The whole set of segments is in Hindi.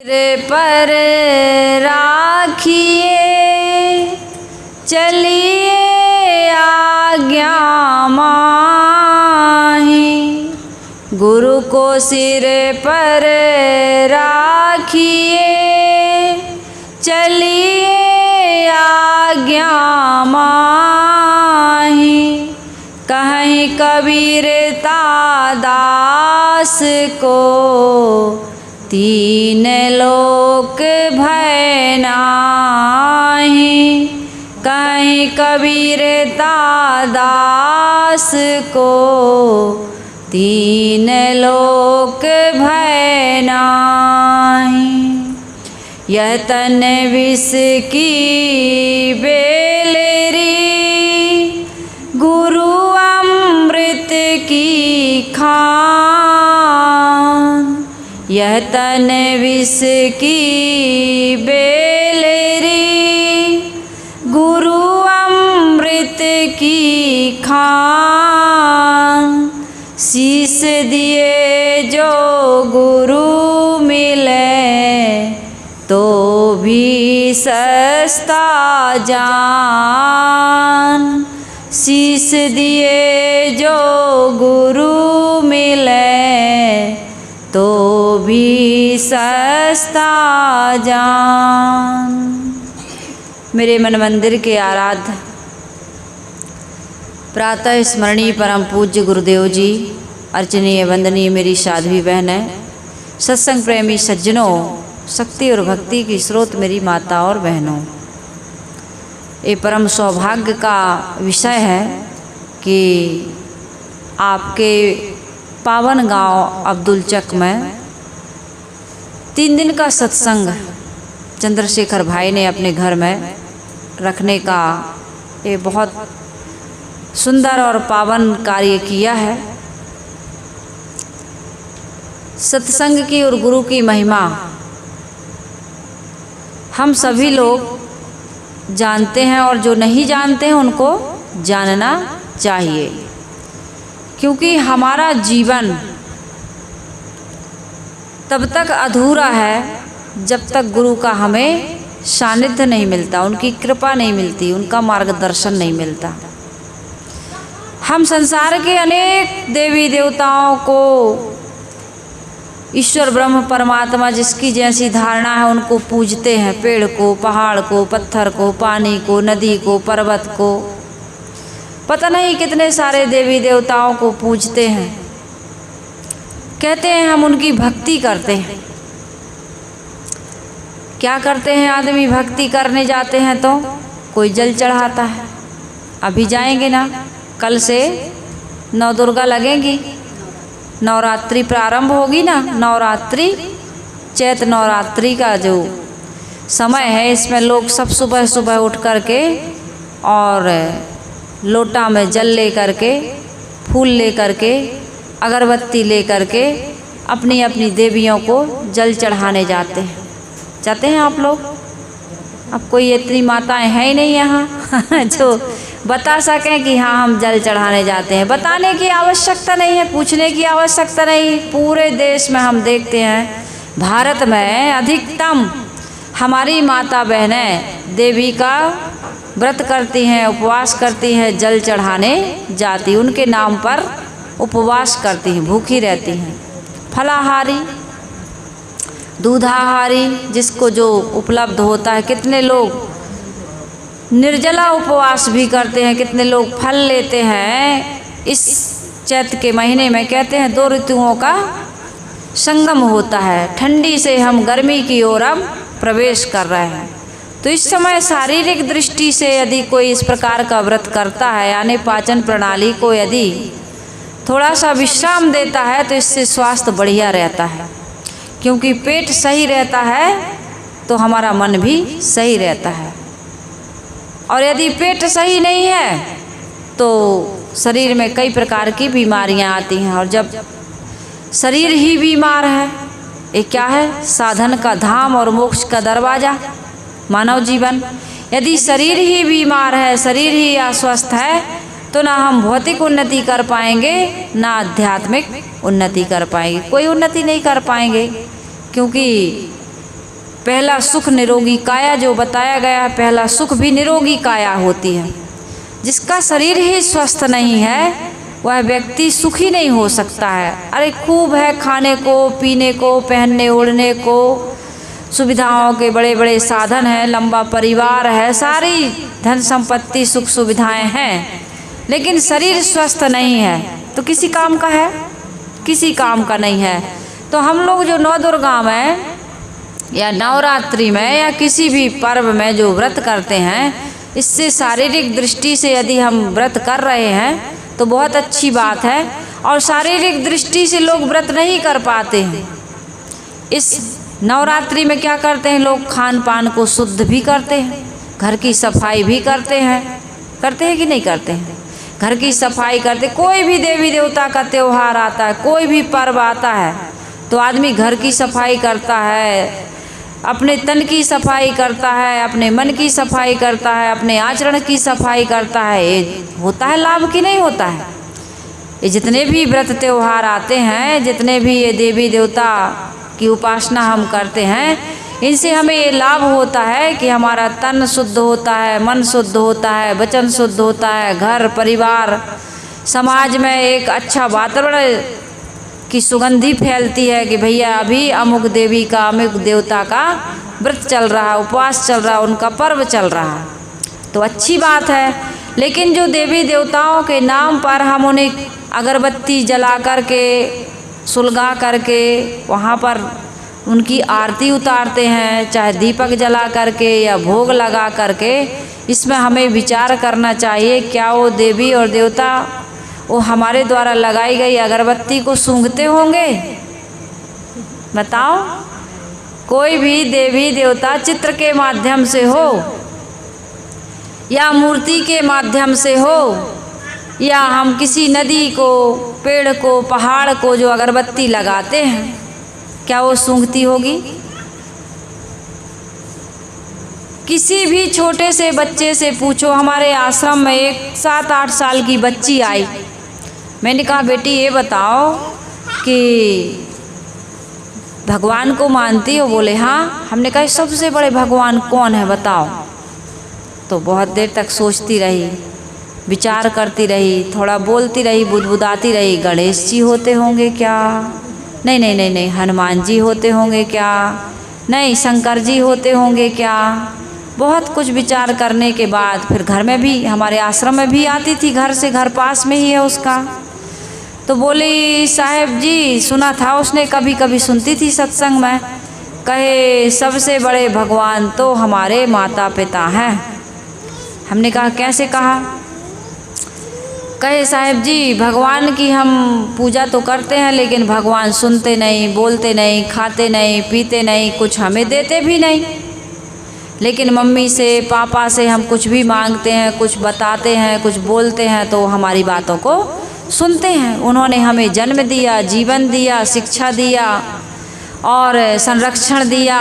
सिर पर राखिए चलिए आज्ञा माही। गुरु को सिर पर राखिए चलिए आज्ञा माही। कहीं कबीर दास को तीन लोक भय नाहीं। कहीं कबीर दास को तीन लोक भय नाहीं। यह तन विष की बेलरी गुरु अमृत की खान। यह तन विष की बेलरी गुरु अमृत की खान। शीश दिए जो गुरु मिले तो भी सस्ता जान। शीश दिए जो गुरु मिले तो भी सस्ता जान। मेरे मन मंदिर के आराध्य प्रातः स्मरणीय परम पूज्य गुरुदेव जी, अर्चनीय वंदनीय मेरी साध्वी बहनें, सत्संग प्रेमी सज्जनों, शक्ति और भक्ति की स्रोत मेरी माता और बहनों, ये परम सौभाग्य का विषय है कि आपके पावन गांव अब्दुलचक में 3 दिन का सत्संग चंद्रशेखर भाई ने अपने घर में रखने का ये बहुत सुंदर और पावन कार्य किया है। सत्संग की और गुरु की महिमा हम सभी लोग जानते हैं और जो नहीं जानते हैं उनको जानना चाहिए, क्योंकि हमारा जीवन तब तक अधूरा है जब तक गुरु का हमें सानिध्य नहीं मिलता, उनकी कृपा नहीं मिलती, उनका मार्गदर्शन नहीं मिलता। हम संसार के अनेक देवी देवताओं को, ईश्वर ब्रह्म परमात्मा जिसकी जैसी धारणा है उनको पूजते हैं। पेड़ को, पहाड़ को, पत्थर को, पानी को, नदी को, पर्वत को, पता नहीं कितने सारे देवी देवताओं को पूजते हैं। कहते हैं हम उनकी भक्ति करते हैं। क्या करते हैं आदमी भक्ति करने जाते हैं तो कोई जल चढ़ाता है। अभी जाएंगे ना, कल से नवदुर्गा लगेंगी, नवरात्रि प्रारंभ होगी ना। नवरात्रि, चैत नवरात्रि का जो समय है, इसमें लोग सब सुबह सुबह उठ करके और लोटा में जल ले करके, फूल ले करके, अगरबत्ती ले करके अपनी अपनी देवियों को जल चढ़ाने जाते हैं। जाते हैं आप लोग? अब कोई इतनी माताएं हैं ही नहीं यहाँ जो बता सकें कि हाँ हम जल चढ़ाने जाते हैं। बताने की आवश्यकता नहीं है, पूछने की आवश्यकता नहीं। पूरे देश में हम देखते हैं, भारत में अधिकतम हमारी माता बहनें देवी का व्रत करती हैं, उपवास करती हैं, जल चढ़ाने जाती, उनके नाम पर उपवास करती हैं, भूखी रहती हैं। फलाहारी, दूधाहारी, जिसको जो उपलब्ध होता है। कितने लोग निर्जला उपवास भी करते हैं, कितने लोग फल लेते हैं। इस चैत के महीने में कहते हैं 2 ऋतुओं का संगम होता है। ठंडी से हम गर्मी की ओर अब प्रवेश कर रहे हैं। तो इस समय शारीरिक दृष्टि से यदि कोई इस प्रकार का व्रत करता है, यानी पाचन प्रणाली को यदि थोड़ा सा विश्राम देता है, तो इससे स्वास्थ्य बढ़िया रहता है। क्योंकि पेट सही रहता है तो हमारा मन भी सही रहता है। और यदि पेट सही नहीं है तो शरीर में कई प्रकार की बीमारियां आती हैं। और जब शरीर ही बीमार है, ये क्या है? साधन का धाम और मोक्ष का दरवाज़ा मानव जीवन। यदि शरीर ही बीमार है, शरीर ही अस्वस्थ है, तो ना हम भौतिक उन्नति कर पाएंगे, ना आध्यात्मिक उन्नति कर पाएंगे। कोई उन्नति नहीं कर पाएंगे, क्योंकि पहला सुख निरोगी काया जो बताया गया है, पहला सुख भी निरोगी काया होती है। जिसका शरीर ही स्वस्थ नहीं है वह व्यक्ति सुखी नहीं हो सकता है। अरे खूब है खाने को, पीने को, पहनने ओढ़ने को, सुविधाओं के बड़े बड़े साधन हैं, लंबा परिवार है, सारी धन संपत्ति सुख सुविधाएं हैं, लेकिन शरीर स्वस्थ नहीं है तो किसी काम का है? किसी काम का नहीं है। तो हम लोग जो नौ दुर्गा में या नवरात्रि में या किसी भी पर्व में जो व्रत करते हैं, इससे शारीरिक दृष्टि से यदि हम व्रत कर रहे हैं तो बहुत अच्छी बात है। और शारीरिक दृष्टि से लोग व्रत नहीं कर पाते हैं। इस नवरात्रि में क्या करते हैं लोग? खान पान को शुद्ध भी करते हैं, घर की सफाई भी करते हैं कि नहीं करते हैं? घर की सफाई करते। कोई भी देवी देवता का त्यौहार आता है, कोई भी पर्व आता है तो आदमी घर की सफाई करता है, अपने तन की सफाई करता है, अपने मन की सफाई करता है, अपने आचरण की सफाई करता है। ये होता है लाभ कि नहीं होता है? ये जितने भी व्रत त्यौहार आते हैं, जितने भी ये देवी देवता की उपासना हम करते हैं, इनसे हमें ये लाभ होता है कि हमारा तन शुद्ध होता है, मन शुद्ध होता है, वचन शुद्ध होता है, घर परिवार समाज में एक अच्छा वातावरण की सुगंधी फैलती है कि भैया अभी अमुक देवी का, अमुक देवता का व्रत चल रहा है, उपवास चल रहा है, उनका पर्व चल रहा है, तो अच्छी बात है। लेकिन जो देवी देवताओं के नाम पर हम उन्हें अगरबत्ती जला करके, सुलगा करके वहाँ पर उनकी आरती उतारते हैं, चाहे दीपक जला करके या भोग लगा करके, इसमें हमें विचार करना चाहिए क्या वो देवी और देवता वो हमारे द्वारा लगाई गई अगरबत्ती को सूंघते होंगे? बताओ। कोई भी देवी देवता चित्र के माध्यम से हो या मूर्ति के माध्यम से हो या हम किसी नदी को, पेड़ को, पहाड़ को जो अगरबत्ती लगाते हैं, क्या वो सूंघती होगी? किसी भी छोटे से बच्चे से पूछो। हमारे आश्रम में एक 7-8 साल की बच्ची आई। मैंने कहा बेटी ये बताओ कि भगवान को मानती हो? बोले हाँ। हमने कहा सबसे बड़े भगवान कौन है बताओ? तो बहुत देर तक सोचती रही, विचार करती रही, थोड़ा बोलती रही, बुदबुदाती रही। गणेश जी होते होंगे क्या? नहीं नहीं नहीं नहीं। हनुमान जी होते होंगे क्या? नहीं। शंकर जी होते होंगे क्या? बहुत कुछ विचार करने के बाद फिर घर में भी, हमारे आश्रम में भी आती थी, घर से, घर पास में ही है उसका। तो बोली साहब जी सुना था उसने, कभी कभी सुनती थी सत्संग में, कहे सबसे बड़े भगवान तो हमारे माता पिता हैं। हमने कहा कैसे कहा? कहे साहब जी भगवान की हम पूजा तो करते हैं लेकिन भगवान सुनते नहीं, बोलते नहीं, खाते नहीं, पीते नहीं, कुछ हमें देते भी नहीं, लेकिन मम्मी से, पापा से हम कुछ भी मांगते हैं, कुछ बताते हैं, कुछ बोलते हैं तो हमारी बातों को सुनते हैं। उन्होंने हमें जन्म दिया, जीवन दिया, शिक्षा दिया और संरक्षण दिया,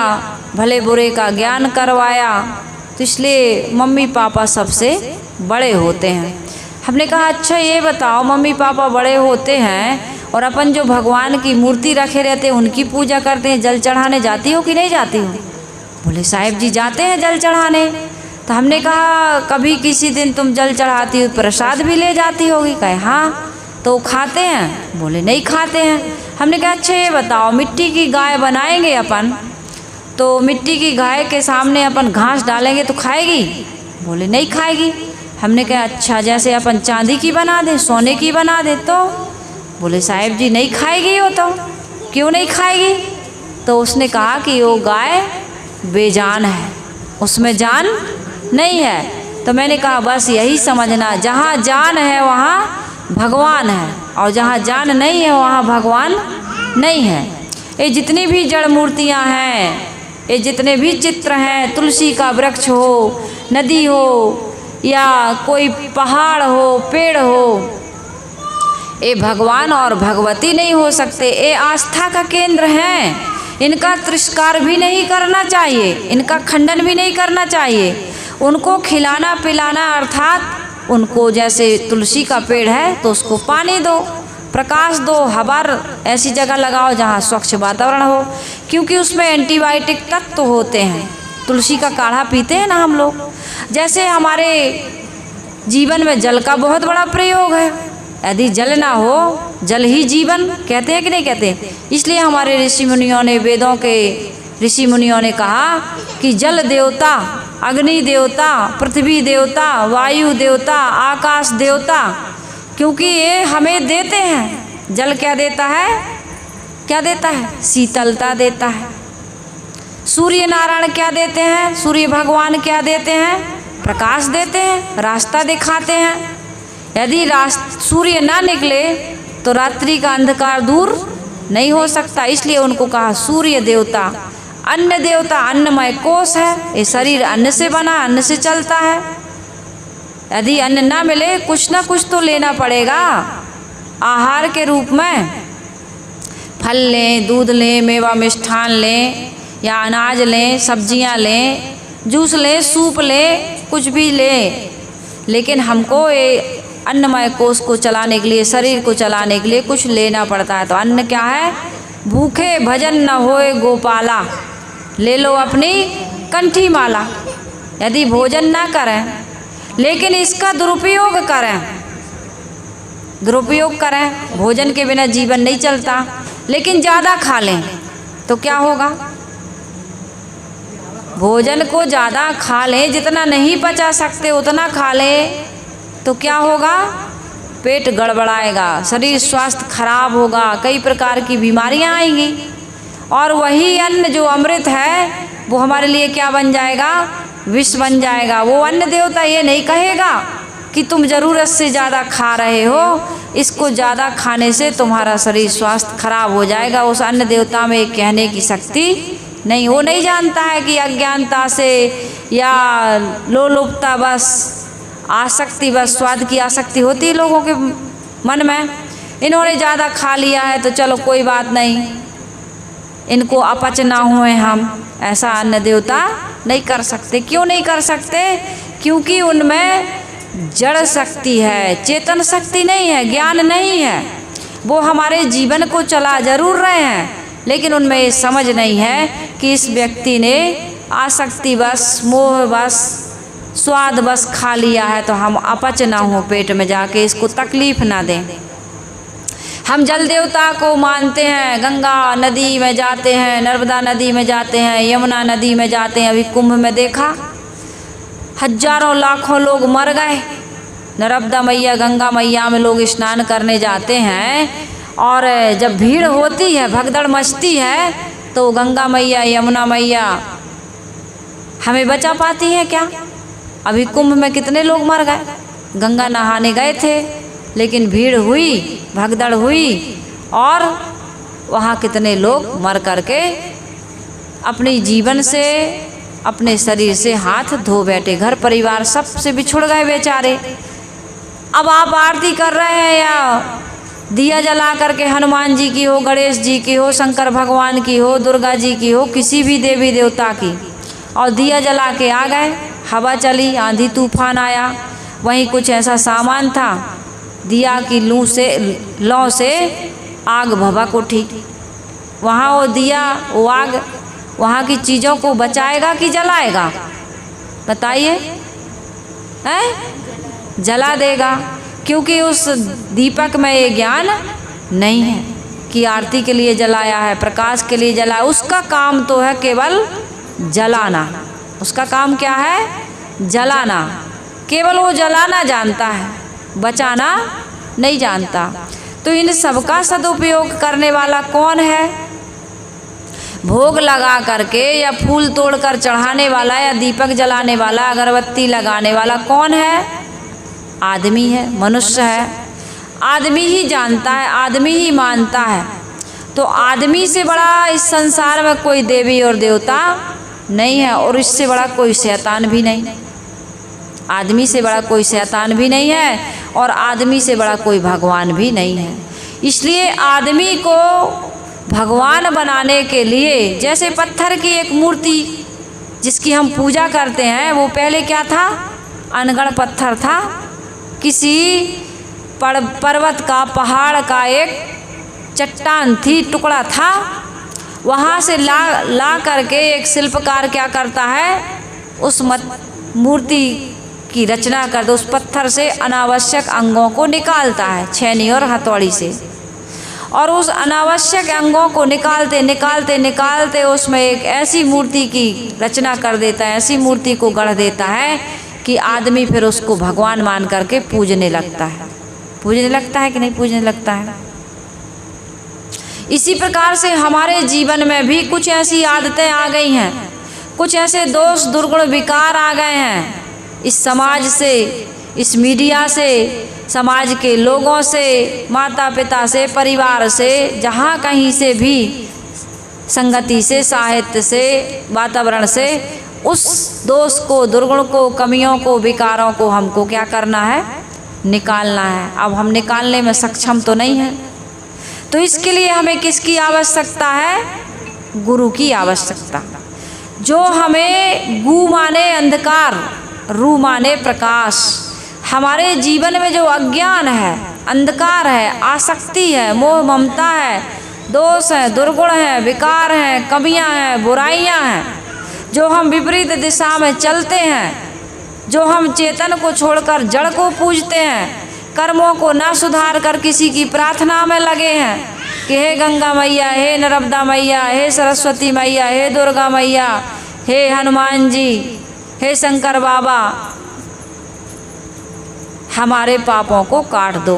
भले बुरे का ज्ञान करवाया, तो इसलिए मम्मी पापा सबसे बड़े होते हैं। हमने कहा अच्छा ये बताओ मम्मी पापा बड़े होते हैं और अपन जो भगवान की मूर्ति रखे रहते हैं उनकी पूजा करते हैं, जल चढ़ाने जाती हो कि नहीं जाती हो? बोले साहिब जी जाते हैं जल चढ़ाने। तो हमने कहा कभी किसी दिन तुम जल चढ़ाती हो प्रसाद भी ले जाती होगी? कहे हाँ। तो खाते हैं? बोले नहीं खाते हैं। हमने कहा अच्छा ये बताओ मिट्टी की गाय बनाएंगे अपन, तो मिट्टी की गाय के सामने अपन घास डालेंगे तो खाएगी? बोले नहीं खाएगी। हमने कहा अच्छा जैसे अपन चांदी की बना दें, सोने की बना दें तो? बोले साहिब जी नहीं खाएगी वो तो। क्यों नहीं खाएगी? तो उसने कहा कि वो गाय बेजान है, उसमें जान नहीं है। तो मैंने कहा बस यही समझना, जहाँ जान है वहाँ भगवान है और जहाँ जान नहीं है वहाँ भगवान नहीं है। ये जितनी भी जड़ मूर्तियाँ हैं, ये जितने भी चित्र हैं, तुलसी का वृक्ष हो, नदी हो या कोई पहाड़ हो, पेड़ हो, ये भगवान और भगवती नहीं हो सकते। ये आस्था का केंद्र हैं, इनका तिरस्कार भी नहीं करना चाहिए, इनका खंडन भी नहीं करना चाहिए। उनको खिलाना पिलाना, अर्थात उनको जैसे तुलसी का पेड़ है तो उसको पानी दो, प्रकाश दो, हवा ऐसी जगह लगाओ जहाँ स्वच्छ वातावरण हो, क्योंकि उसमें एंटीबायोटिक तत्व होते हैं। तुलसी का काढ़ा पीते हैं ना हम लोग। जैसे हमारे जीवन में जल का बहुत बड़ा प्रयोग है। यदि जल ना हो, जल ही जीवन कहते हैं कि नहीं कहते। इसलिए हमारे ऋषि मुनियों ने, वेदों के ऋषि मुनियों ने कहा कि जल देवता, अग्नि देवता, पृथ्वी देवता, वायु देवता, आकाश देवता, क्योंकि ये हमें देते हैं। जल क्या देता है? क्या देता है? शीतलता देता है। सूर्य नारायण क्या देते हैं? सूर्य भगवान क्या देते हैं? प्रकाश देते हैं, रास्ता दिखाते हैं। यदि सूर्य ना निकले तो रात्रि का अंधकार दूर नहीं हो सकता। इसलिए उनको कहा सूर्य देवता। अन्न देवता, अन्नमय कोश है, ये शरीर अन्न से बना, अन्न से चलता है। यदि अन्न ना मिले, कुछ ना कुछ तो लेना पड़ेगा आहार के रूप में। फल लें, दूध लें, मेवा मिष्ठान लें, या अनाज लें, सब्जियां लें, जूस लें, सूप लें, कुछ भी लें, लेकिन हमको ये अन्नमय कोश को चलाने के लिए, शरीर को चलाने के लिए कुछ लेना पड़ता है। तो अन्न क्या है? भूखे भजन न होए गोपाला, ले लो अपनी कंठी माला। यदि भोजन ना करें, लेकिन इसका दुरुपयोग करें, भोजन के बिना जीवन नहीं चलता, लेकिन ज़्यादा खा लें तो क्या होगा? भोजन को ज़्यादा खा लें, जितना नहीं पचा सकते उतना खा लें तो क्या होगा? पेट गड़बड़ाएगा, शरीर स्वास्थ्य खराब होगा, कई प्रकार की बीमारियां आएंगी। और वही अन्न जो अमृत है वो हमारे लिए क्या बन जाएगा? विष बन जाएगा। वो अन्न देवता ये नहीं कहेगा कि तुम ज़रूरत से ज़्यादा खा रहे हो, इसको ज़्यादा खाने से तुम्हारा शरीर स्वास्थ्य खराब हो जाएगा। उस अन्न देवता में कहने की शक्ति नहीं। वो नहीं जानता है कि अज्ञानता से या लोलुपता, बस आसक्ति, बस स्वाद की आसक्ति होती है लोगों के मन में। इन्होंने ज़्यादा खा लिया है तो चलो कोई बात नहीं, इनको अपच ना हुए हम। ऐसा अन्न देवता नहीं कर सकते। क्यों नहीं कर सकते? क्योंकि उनमें जड़ शक्ति है, चेतन शक्ति नहीं है, ज्ञान नहीं है। वो हमारे जीवन को चला जरूर रहे हैं, लेकिन उनमें ये समझ नहीं है कि इस व्यक्ति ने आसक्ति बस, मोह बस, स्वाद बस खा लिया है, तो हम अपच ना हो पेट में जाके, इसको तकलीफ ना दें। हम जल देवता को मानते हैं, गंगा नदी में जाते हैं, नर्मदा नदी में जाते हैं, यमुना नदी में जाते हैं। अभी कुंभ में देखा, हजारों लाखों लोग मर गए। नर्मदा मैया, गंगा मैया में लोग स्नान करने जाते हैं, और जब भीड़ होती है, भगदड़ मचती है, तो गंगा मैया, यमुना मैया हमें बचा पाती हैं क्या? अभी कुंभ में कितने लोग मर गए? गंगा नहाने गए थे, लेकिन भीड़ हुई, भगदड़ हुई, और वहाँ कितने लोग मर करके अपने जीवन से, अपने शरीर से हाथ धो बैठे। घर परिवार सब से बिछुड़ गए बेचारे। अब आप आरती कर रहे हैं या दिया जला करके हनुमान जी की हो, गणेश जी की हो, शंकर भगवान की हो, दुर्गा जी की हो, किसी भी देवी देवता की, और दिया जला के आ गए। हवा चली, आंधी तूफान आया, वहीं कुछ ऐसा सामान था, दिया की लौ से आग भभक उठी। वहाँ वो दिया, वो आग वहाँ की चीज़ों को बचाएगा कि जलाएगा? बताइए। जला देगा, क्योंकि उस दीपक में ये ज्ञान नहीं है कि आरती के लिए जलाया है, प्रकाश के लिए जलाया। उसका काम तो है केवल जलाना। उसका काम क्या है? जलाना। केवल वो जलाना जानता है, बचाना नहीं जानता। तो इन सबका सदुपयोग करने वाला कौन है? भोग लगा करके या फूल तोड़कर चढ़ाने वाला या दीपक जलाने वाला, अगरबत्ती लगाने वाला कौन है? आदमी है, मनुष्य है। आदमी ही जानता है, आदमी ही मानता है। तो आदमी से बड़ा इस संसार में कोई देवी और देवता नहीं है, और इससे बड़ा कोई शैतान भी नहीं। आदमी से बड़ा कोई शैतान भी नहीं है, और आदमी से बड़ा कोई भगवान भी नहीं है। इसलिए आदमी को भगवान बनाने के लिए, जैसे पत्थर की एक मूर्ति जिसकी हम पूजा करते हैं, वो पहले क्या था? अनगढ़ पत्थर था। किसी पर्वत का, पहाड़ का एक चट्टान थी, टुकड़ा था, वहाँ से ला करके एक शिल्पकार क्या करता है, उस मूर्ति की रचना करता, उस पत्थर से अनावश्यक अंगों को निकालता है छेनी और हथौड़ी से, और उस अनावश्यक अंगों को निकालते निकालते निकालते उसमें एक ऐसी मूर्ति की रचना कर देता है, ऐसी मूर्ति को गढ़ देता है कि आदमी फिर उसको भगवान मान करके पूजने लगता है। पूजने लगता है कि नहीं पूजने लगता है। इसी प्रकार से हमारे जीवन में भी कुछ ऐसी आदतें आ गई हैं, कुछ ऐसे दोष दुर्गुण विकार आ गए हैं इस समाज से, इस मीडिया से, समाज के लोगों से, माता पिता से, परिवार से, जहाँ कहीं से भी, संगति से, साहित्य से, वातावरण से, उस दोष को, दुर्गुण को, कमियों को, विकारों को हमको क्या करना है, निकालना है। अब हम निकालने में सक्षम तो नहीं हैं, तो इसके लिए हमें किसकी आवश्यकता है, गुरु की आवश्यकता, जो हमें गु माने अंधकार, रू माने प्रकाश, हमारे जीवन में जो अज्ञान है, अंधकार है, आसक्ति है, मोह ममता है, दोष है, दुर्गुण है, विकार हैं, कमियां हैं, बुराइयां हैं, जो हम विपरीत दिशा में चलते हैं, जो हम चेतन को छोड़कर जड़ को पूजते हैं, कर्मों को ना सुधार कर किसी की प्रार्थना में लगे हैं कि हे गंगा मैया, हे नर्मदा मैया, हे सरस्वती मैया, हे दुर्गा मैया, हे हनुमान जी, हे शंकर बाबा, हमारे पापों को काट दो,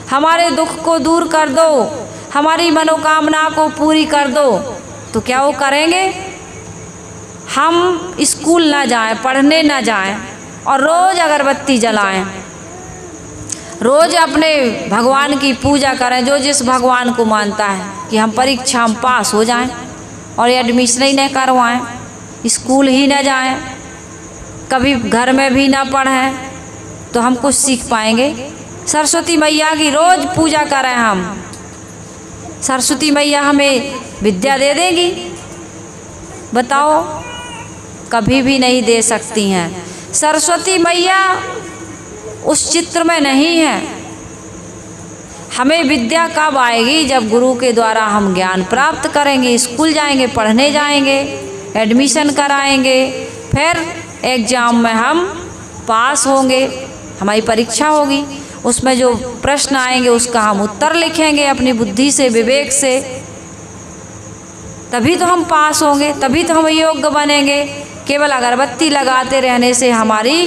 हमारे दुख को दूर कर दो, हमारी मनोकामना को पूरी कर दो। तो क्या वो करेंगे? हम स्कूल ना जाएं, पढ़ने ना जाएं और रोज़ अगरबत्ती जलाएं, रोज़ अपने भगवान की पूजा करें, जो जिस भगवान को मानता है, कि हम परीक्षा में पास हो जाएं और एडमिशन ही नहीं करवाएं, स्कूल ही ना जाएं, कभी घर में भी ना पढ़ें, तो हम कुछ सीख पाएंगे? सरस्वती मैया की रोज़ पूजा करें हम, सरस्वती मैया हमें विद्या दे देंगी? बताओ, कभी भी नहीं दे सकती हैं। सरस्वती मैया उस चित्र में नहीं है। हमें विद्या कब आएगी? जब गुरु के द्वारा हम ज्ञान प्राप्त करेंगे, स्कूल जाएंगे, पढ़ने जाएंगे, एडमिशन कराएंगे, फिर एग्जाम में हम पास होंगे, हमारी परीक्षा होगी, उसमें जो प्रश्न आएंगे उसका हम उत्तर लिखेंगे अपनी बुद्धि से, विवेक से, तभी तो हम पास होंगे, तभी तो हम योग्य बनेंगे। केवल अगरबत्ती लगाते रहने से हमारी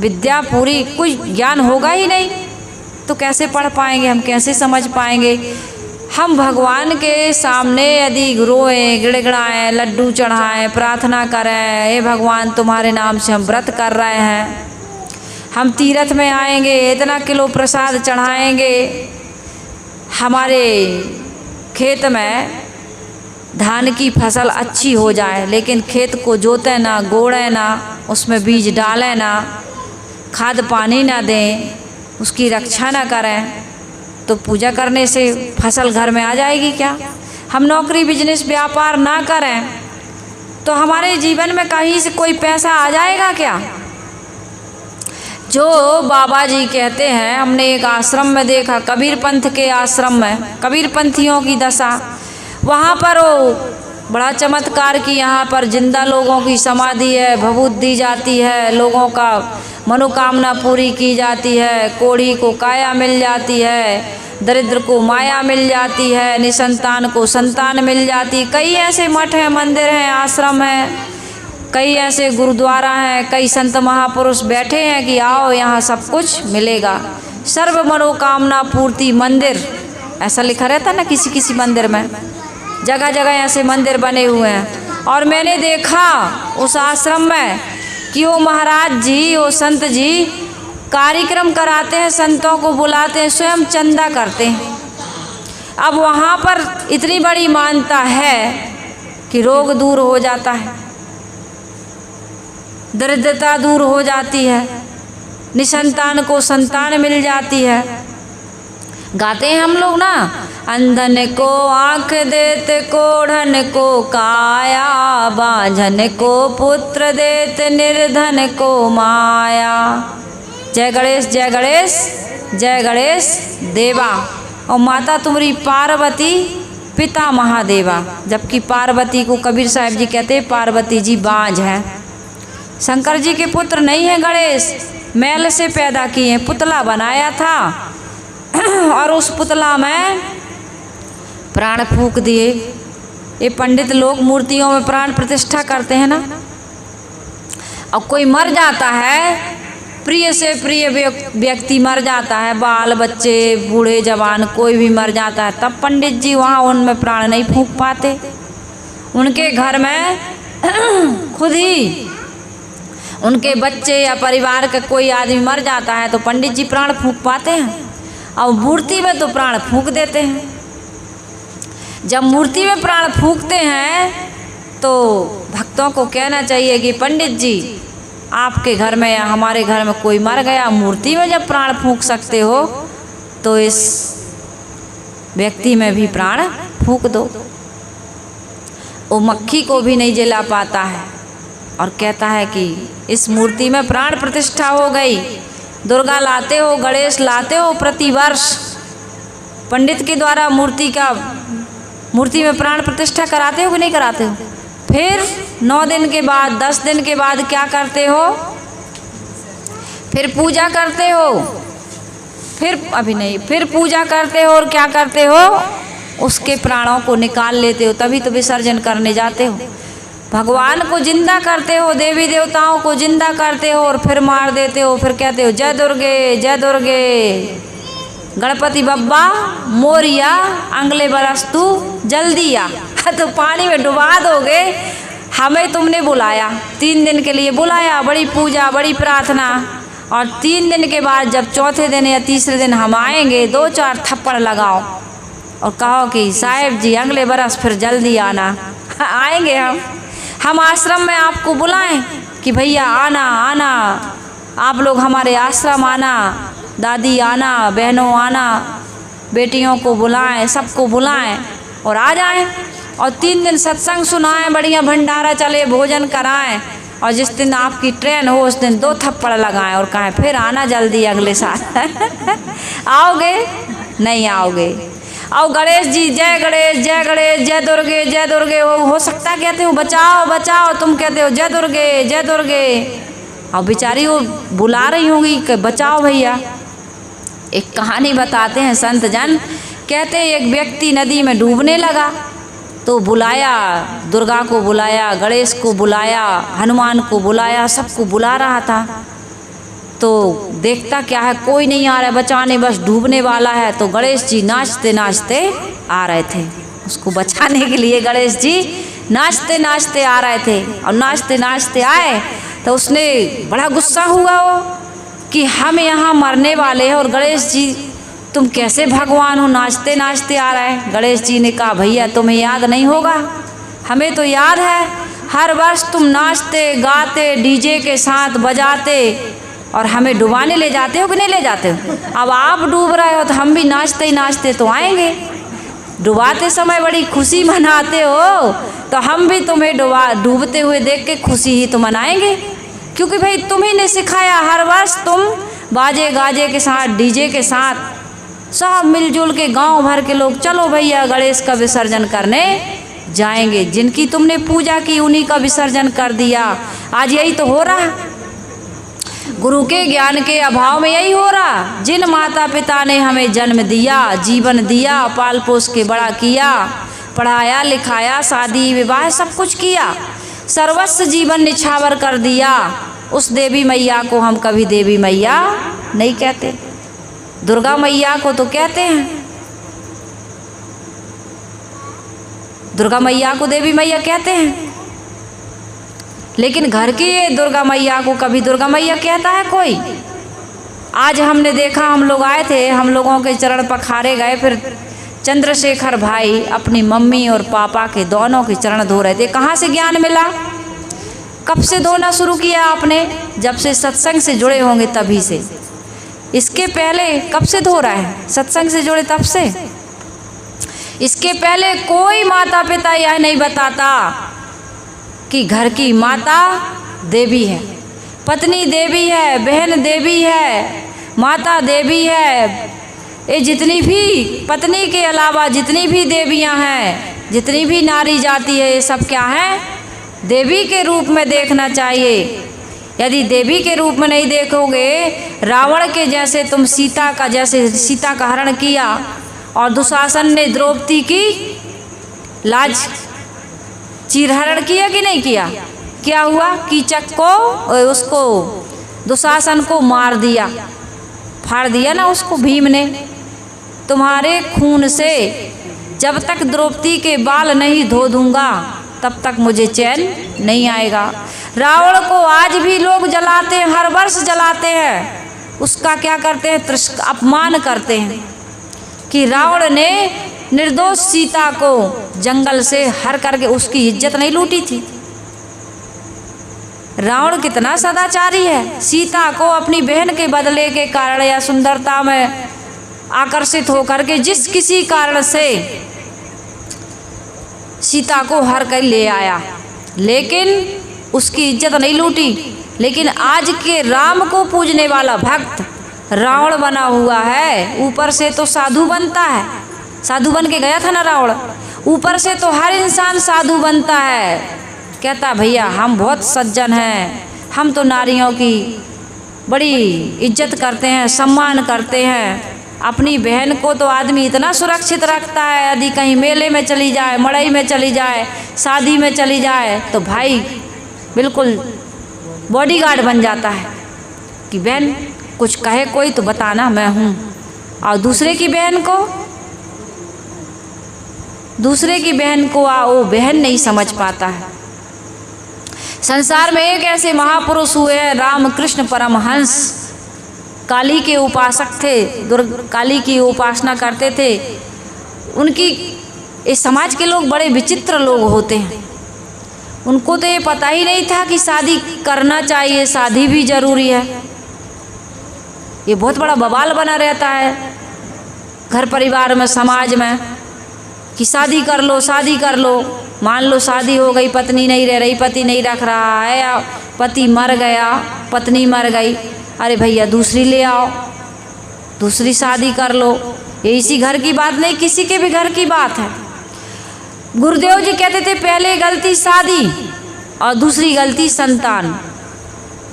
विद्या पूरी, कुछ ज्ञान होगा ही नहीं, तो कैसे पढ़ पाएंगे हम, कैसे समझ पाएंगे? हम भगवान के सामने यदि रोएं, गिड़गिड़ाएं, लड्डू चढ़ाएं, प्रार्थना करें, हे भगवान तुम्हारे नाम से हम व्रत कर रहे हैं, हम तीर्थ में आएंगे, इतना किलो प्रसाद चढ़ाएंगे, हमारे खेत में धान की फसल अच्छी हो जाए, लेकिन खेत को जोते ना, गोड़े ना, उसमें बीज डालें ना, खाद पानी ना दें, उसकी रक्षा ना करें, तो पूजा करने से फसल घर में आ जाएगी क्या? हम नौकरी, बिजनेस, व्यापार ना करें तो हमारे जीवन में कहीं से कोई पैसा आ जाएगा क्या? जो बाबा जी कहते हैं, हमने एक आश्रम में देखा, कबीर पंथ के आश्रम में, कबीर पंथियों की दशा, वहाँ पर वो बड़ा चमत्कार की, यहाँ पर जिंदा लोगों की समाधि है, भभूत दी जाती है, लोगों का मनोकामना पूरी की जाती है, कोढ़ी को काया मिल जाती है, दरिद्र को माया मिल जाती है, निसंतान को संतान मिल जाती। कई ऐसे मठ हैं, मंदिर हैं, आश्रम हैं, कई ऐसे गुरुद्वारा हैं, कई संत महापुरुष बैठे हैं कि आओ यहाँ सब कुछ मिलेगा, सर्व मनोकामना पूर्ति मंदिर, ऐसा लिखा रहता ना किसी किसी मंदिर में, जगह जगह ऐसे मंदिर बने हुए हैं। और मैंने देखा उस आश्रम में कि वो महाराज जी, वो संत जी कार्यक्रम कराते हैं, संतों को बुलाते हैं, स्वयं चंदा करते हैं। अब वहाँ पर इतनी बड़ी मान्यता है कि रोग दूर हो जाता है, दरिद्रता दूर हो जाती है, निसंतान को संतान मिल जाती है। गाते हैं हम लोग ना, अंधन को आँख देते, कोढ़न को काया, बांझन को पुत्र देते, निर्धन को माया। जय गणेश जय गणेश जय गणेश देवा। और माता तुम्हारी पार्वती पिता महादेवा, जबकि पार्वती को कबीर साहब जी कहते हैं पार्वती जी बांझ हैं। शंकर जी के पुत्र नहीं है गणेश, मैल से पैदा किए, पुतला बनाया था और उस पुतला में प्राण फूंक दिए। ये पंडित लोग मूर्तियों में प्राण प्रतिष्ठा करते हैं ना। अब कोई मर जाता है, प्रिय से प्रिय व्यक्ति मर जाता है, बाल बच्चे बूढ़े जवान कोई भी मर जाता है, तब पंडित जी वहाँ उनमें प्राण नहीं फूंक पाते। उनके घर में खुद ही उनके बच्चे या परिवार का कोई आदमी मर जाता है तो पंडित जी प्राण फूंक पाते हैं, और मूर्ति में तो प्राण फूंक देते हैं। जब मूर्ति में प्राण फूंकते हैं तो भक्तों को कहना चाहिए कि पंडित जी आपके घर में या हमारे घर में कोई मर गया, मूर्ति में जब प्राण फूंक सकते हो तो इस व्यक्ति में भी प्राण फूंक दो। वो मक्खी को भी नहीं जला पाता है और कहता है कि इस मूर्ति में प्राण प्रतिष्ठा हो गई। दुर्गा लाते हो, गणेश लाते हो प्रतिवर्ष, पंडित के द्वारा मूर्ति में प्राण प्रतिष्ठा कराते हो कि नहीं कराते हो? फिर 9 दिन के बाद 10 दिन के बाद क्या करते हो? फिर पूजा करते हो, फिर पूजा करते हो और क्या करते हो? उसके प्राणों को निकाल लेते हो, तभी तो विसर्जन करने जाते हो। भगवान को जिंदा करते हो, देवी देवताओं को जिंदा करते हो और फिर मार देते हो। फिर कहते हो जय दुर्गे जय दुर्गे, गणपति बब्बा मोरिया, अगले बरस तू जल्दी आ। तो पानी में डुबा दोगे, हमें तुमने बुलाया, 3 दिन के लिए बुलाया, बड़ी पूजा बड़ी प्रार्थना, और 3 दिन के बाद जब चौथे दिन या तीसरे दिन हम आएंगे 2-4 थप्पड़ लगाओ और कहो कि साहेब जी अगले बरस फिर जल्दी आना। आएंगे हम आश्रम में आपको बुलाएं कि भैया आना आना, आप लोग हमारे आश्रम आना, दादी आना, बहनों आना, बेटियों को बुलाएं, सबको बुलाएं और आ जाएं, और 3 दिन सत्संग सुनाएं, बढ़िया भंडारा चले, भोजन कराएं, और जिस दिन आपकी ट्रेन हो उस दिन 2 थप्पड़ लगाएं और कहें फिर आना जल्दी अगले साल। आओगे? नहीं आओगे। और गणेश जी जय गणेश जय गणेश जय दुर्गे जय दुर्गे, वो हो सकता कहते हो बचाओ बचाओ, तुम कहते हो जय दुर्गे जय दुर्गे, और बेचारी वो बुला रही होंगी कि बचाओ भैया। एक कहानी बताते हैं संत जन, कहते एक व्यक्ति नदी में डूबने लगा तो बुलाया, दुर्गा को बुलाया, गणेश को बुलाया, हनुमान को बुलाया, सबको बुला रहा था। तो देखता क्या है कोई नहीं आ रहा है बचाने, बस डूबने वाला है। तो गणेश जी नाचते नाचते आ रहे थे उसको बचाने के लिए। गणेश जी नाचते नाचते आ रहे थे और नाचते नाचते आए तो उसने बड़ा गुस्सा हुआ वो कि हम यहाँ मरने वाले हैं और गणेश जी तुम कैसे भगवान हो, नाचते नाचते आ रहा है। गणेश जी ने कहा भैया तुम्हें याद नहीं होगा, हमें तो याद है, हर वर्ष तुम नाचते गाते डीजे के साथ बजाते और हमें डुबाने ले जाते हो कि नहीं ले जाते हो। अब आप डूब रहे हो तो हम भी नाचते ही नाचते तो आएंगे, डुबाते समय बड़ी खुशी मनाते हो तो हम भी तुम्हें डूबते हुए देख के खुशी ही तो मनाएंगे, क्योंकि भाई तुम्ही ने सिखाया, हर वर्ष तुम बाजे गाजे के साथ डीजे के साथ सब मिलजुल के गांव भर के लोग चलो भैया गणेश का विसर्जन करने जाएंगे। जिनकी तुमने पूजा की उन्हीं का विसर्जन कर दिया। आज यही तो हो रहा है, गुरु के ज्ञान के अभाव में यही हो रहा। जिन माता पिता ने हमें जन्म दिया, जीवन दिया, पाल पोस के बड़ा किया, पढ़ाया लिखाया, शादी विवाह सब कुछ किया, सर्वस्व जीवन निछावर कर दिया, उस देवी मैया को हम कभी देवी मैया नहीं कहते। दुर्गा मैया को तो कहते हैं, दुर्गा मैया को देवी मैया कहते हैं, लेकिन घर की दुर्गा मैया को कभी दुर्गा मैया कहता है कोई? आज हमने देखा, हम लोग आए थे, हम लोगों के चरण पखारे गए, फिर चंद्रशेखर भाई अपनी मम्मी और पापा के दोनों के चरण धो रहे थे। कहाँ से ज्ञान मिला? कब से धोना शुरू किया आपने? जब से सत्संग से जुड़े होंगे तभी से। इसके पहले कब से धो रहा है? सत्संग से जुड़े तब से। इसके पहले कोई माता पिता यह नहीं बताता कि घर की माता देवी है। पत्नी देवी है, बहन देवी है, माता देवी है। ये जितनी भी पत्नी के अलावा जितनी भी देवियां हैं, जितनी भी नारी जाति है, ये सब क्या है? देवी के रूप में देखना चाहिए। यदि देवी के रूप में नहीं देखोगे, रावण के जैसे तुम सीता का हरण किया और दुशासन ने द्रौपदी की लाज चीरहरण किया कि नहीं किया? क्या हुआ? कीचक को उसको दुशासन को मार दिया, फाड़ दिया ना उसको भीम ने। तुम्हारे खून से जब तक द्रौपदी के बाल नहीं धो दूंगा तब तक मुझे चैन नहीं आएगा। रावण को आज भी लोग जलाते हैं, हर वर्ष जलाते हैं। उसका क्या करते हैं? अपमान करते हैं कि रावण ने निर्दोष सीता को जंगल से हर करके उसकी इज्जत नहीं लूटी थी। रावण कितना सदाचारी है। सीता को अपनी बहन के बदले के कारण या सुंदरता में आकर्षित होकर के जिस किसी कारण से सीता को हर कर ले आया, लेकिन उसकी इज्जत नहीं लूटी। लेकिन आज के राम को पूजने वाला भक्त रावण बना हुआ है। ऊपर से तो साधु बनता है, साधु बन के गया था ना रावण। ऊपर से तो हर इंसान साधु बनता है, कहता भैया हम बहुत सज्जन हैं, हम तो नारियों की बड़ी इज्जत करते हैं, सम्मान करते हैं। अपनी बहन को तो आदमी इतना सुरक्षित रखता है, यदि कहीं मेले में चली जाए, मड़ई में चली जाए, शादी में चली जाए तो भाई बिल्कुल बॉडीगार्ड बन जाता है कि बहन कुछ कहे कोई तो बताना मैं हूँ। और दूसरे की बहन को वो बहन नहीं समझ पाता है। संसार में एक ऐसे महापुरुष हुए हैं रामकृष्ण परमहंस। काली के उपासक थे, काली की उपासना करते थे। उनकी इस समाज के लोग बड़े विचित्र लोग होते हैं। उनको तो ये पता ही नहीं था कि शादी करना चाहिए, शादी भी जरूरी है। ये बहुत बड़ा बवाल बना रहता है घर परिवार में, समाज में कि शादी कर लो, शादी कर लो। मान लो शादी हो गई, पत्नी नहीं रह रही, पति नहीं रख रहा है, या पति मर गया, पत्नी मर गई, अरे भैया दूसरी ले आओ, दूसरी शादी कर लो। ये इसी घर की बात नहीं, किसी के भी घर की बात है। गुरुदेव जी कहते थे पहले गलती शादी और दूसरी गलती संतान।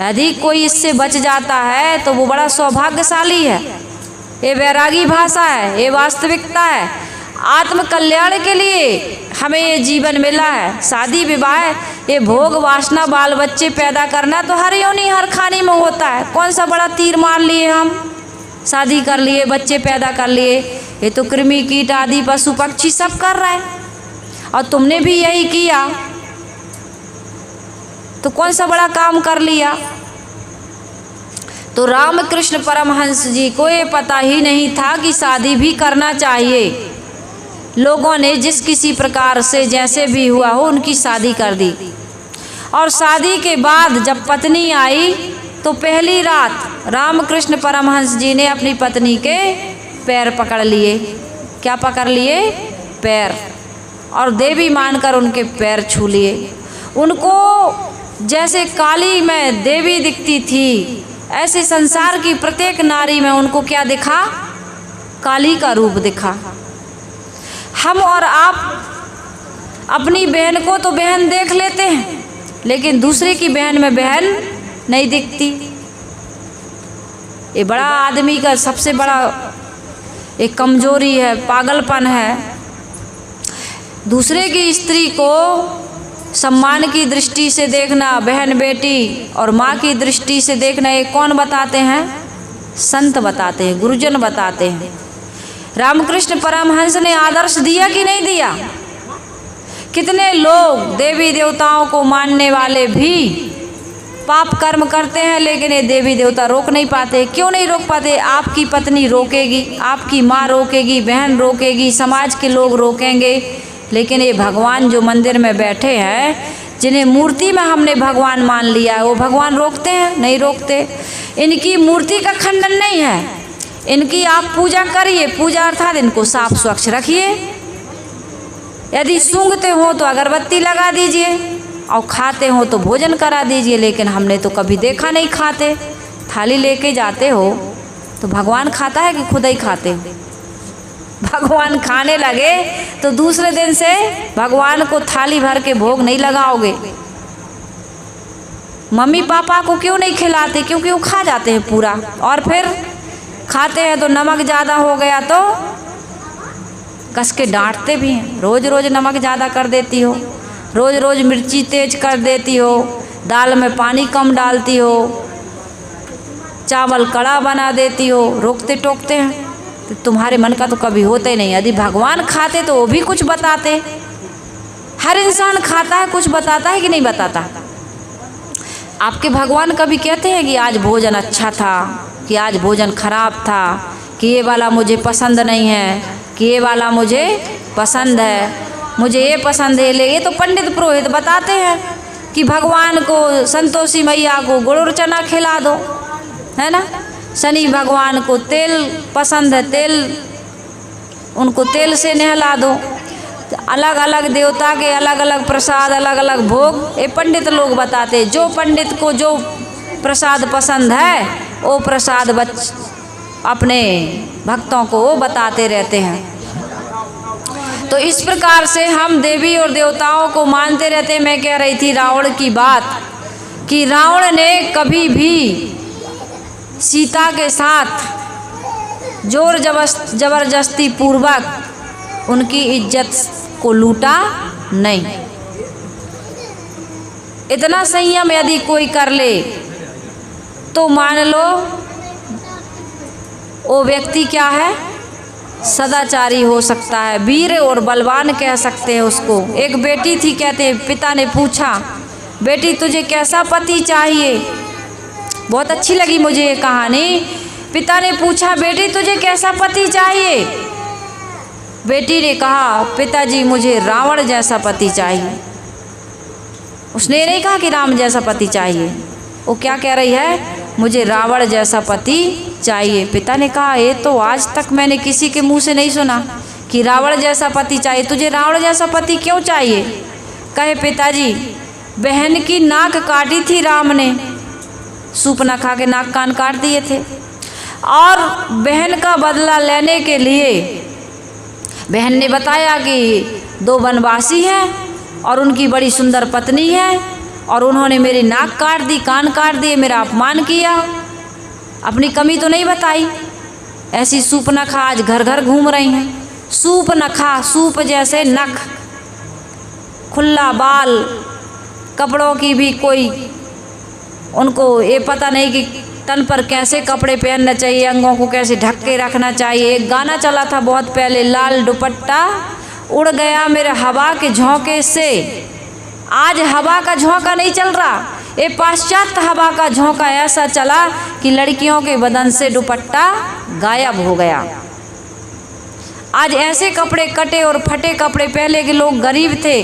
यदि कोई इससे बच जाता है तो वो बड़ा सौभाग्यशाली है। ये वैरागी भाषा है, ये वास्तविकता है। आत्म कल्याण के लिए हमें ये जीवन मिला है। शादी विवाह ये भोग वासना बाल बच्चे पैदा करना तो हर योनि हर खानी में होता है। कौन सा बड़ा तीर मार लिए हम, शादी कर लिए, बच्चे पैदा कर लिए। ये तो कृमि कीट आदि पशु पक्षी सब कर रहा है और तुमने भी यही किया, तो कौन सा बड़ा काम कर लिया। तो रामकृष्ण परमहंस जी को ये पता ही नहीं था कि शादी भी करना चाहिए। लोगों ने जिस किसी प्रकार से जैसे भी हुआ हो उनकी शादी कर दी। और शादी के बाद जब पत्नी आई तो पहली रात रामकृष्ण परमहंस जी ने अपनी पत्नी के पैर पकड़ लिए। क्या पकड़ लिए? पैर। और देवी मानकर उनके पैर छू लिए। उनको जैसे काली में देवी दिखती थी, ऐसे संसार की प्रत्येक नारी में उनको क्या दिखा? काली का रूप दिखा। हम और आप अपनी बहन को तो बहन देख लेते हैं, लेकिन दूसरे की बहन में बहन नहीं दिखती। ये बड़ा आदमी का सबसे बड़ा एक कमजोरी है, पागलपन है। दूसरे की स्त्री को सम्मान की दृष्टि से देखना, बहन बेटी और माँ की दृष्टि से देखना, ये कौन बताते हैं? संत बताते हैं, गुरुजन बताते हैं। रामकृष्ण परमहंस ने आदर्श दिया कि नहीं दिया? कितने लोग देवी देवताओं को मानने वाले भी पाप कर्म करते हैं, लेकिन ये देवी देवता रोक नहीं पाते। क्यों नहीं रोक पाते? आपकी पत्नी रोकेगी, आपकी माँ रोकेगी, बहन रोकेगी, समाज के लोग रोकेंगे, लेकिन ये भगवान जो मंदिर में बैठे हैं, जिन्हें मूर्ति में हमने भगवान मान लिया, वो भगवान रोकते हैं? नहीं रोकते। इनकी मूर्ति का खंडन नहीं है, इनकी आप पूजा करिए, पूजा अर्थात इनको साफ स्वच्छ रखिए। यदि सूंघते हो तो अगरबत्ती लगा दीजिए, और खाते हो तो भोजन करा दीजिए, लेकिन हमने तो कभी देखा नहीं खाते। थाली लेके जाते हो तो भगवान खाता है कि खुद ही खाते हो? भगवान खाने लगे तो दूसरे दिन से भगवान को थाली भर के भोग नहीं लगाओगे। मम्मी पापा को क्यों नहीं खिलाते? क्योंकि वो खा जाते हैं पूरा, और फिर खाते हैं तो नमक ज़्यादा हो गया तो कस के डांटते भी हैं। रोज़ रोज़ नमक ज़्यादा कर देती हो, रोज़ रोज़ मिर्ची तेज कर देती हो, दाल में पानी कम डालती हो, चावल कड़ा बना देती हो, रोकते टोकते हैं। तो तुम्हारे मन का तो कभी होता ही नहीं। यदि भगवान खाते तो वो भी कुछ बताते। हर इंसान खाता है, कुछ बताता है कि नहीं बताता? आपके भगवान कभी कहते हैं कि आज भोजन अच्छा था, कि आज भोजन खराब था, कि ये वाला मुझे पसंद नहीं है, कि ये वाला मुझे पसंद है, मुझे ये पसंद है? ले ये तो पंडित पुरोहित बताते हैं कि भगवान को, संतोषी मैया को गुड़ और चना खिला दो, है ना। शनि भगवान को तेल पसंद है, तेल उनको तेल से नहला दो। तो अलग अलग देवता के अलग अलग प्रसाद, अलग अलग भोग ये पंडित लोग बताते। जो पंडित को जो प्रसाद पसंद है वो प्रसाद अपने भक्तों को वो बताते रहते हैं। तो इस प्रकार से हम देवी और देवताओं को मानते रहते हैं। मैं कह रही थी रावण की बात, कि रावण ने कभी भी सीता के साथ जोर जबरदस्ती पूर्वक उनकी इज्जत को लूटा नहीं। इतना संयम यदि कोई कर ले तो मान लो वो व्यक्ति क्या है, सदाचारी हो सकता है, वीर और बलवान कह सकते हैं उसको। एक बेटी थी, कहते हैं पिता ने पूछा, बेटी तुझे कैसा पति चाहिए? बहुत अच्छी लगी मुझे ये कहानी। पिता ने पूछा, बेटी तुझे कैसा पति चाहिए? बेटी ने कहा, पिताजी मुझे रावण जैसा पति चाहिए। उसने ये नहीं कहा कि राम जैसा पति चाहिए, वो क्या कह रही है, मुझे रावण जैसा पति चाहिए। पिता ने कहा, ये तो आज तक मैंने किसी के मुंह से नहीं सुना कि रावण जैसा पति चाहिए। तुझे रावण जैसा पति क्यों चाहिए? कहे, पिताजी बहन की नाक काटी थी राम ने, सूप न खा के नाक कान काट दिए थे, और बहन का बदला लेने के लिए बहन ने बताया कि 2 वनवासी हैं और उनकी बड़ी सुंदर पत्नी है, और उन्होंने मेरी नाक काट दी, कान काट दिए, मेरा अपमान किया, अपनी कमी तो नहीं बताई। ऐसी सूप न खा आज घर घर घूम रही हैं। सूप न खा, सूप जैसे नख, खुला बाल, कपड़ों की भी कोई उनको ये पता नहीं कि तन पर कैसे कपड़े पहनना चाहिए, अंगों को कैसे ढक के रखना चाहिए। एक गाना चला था बहुत पहले, लाल दुपट्टा उड़ गया मेरे हवा के झोंके से। आज हवा का झोंका नहीं चल रहा, ये पाश्चात्य हवा का झोंका ऐसा चला कि लड़कियों के बदन से दुपट्टा गायब हो गया। आज ऐसे कपड़े कटे और फटे कपड़े, पहले के लोग गरीब थे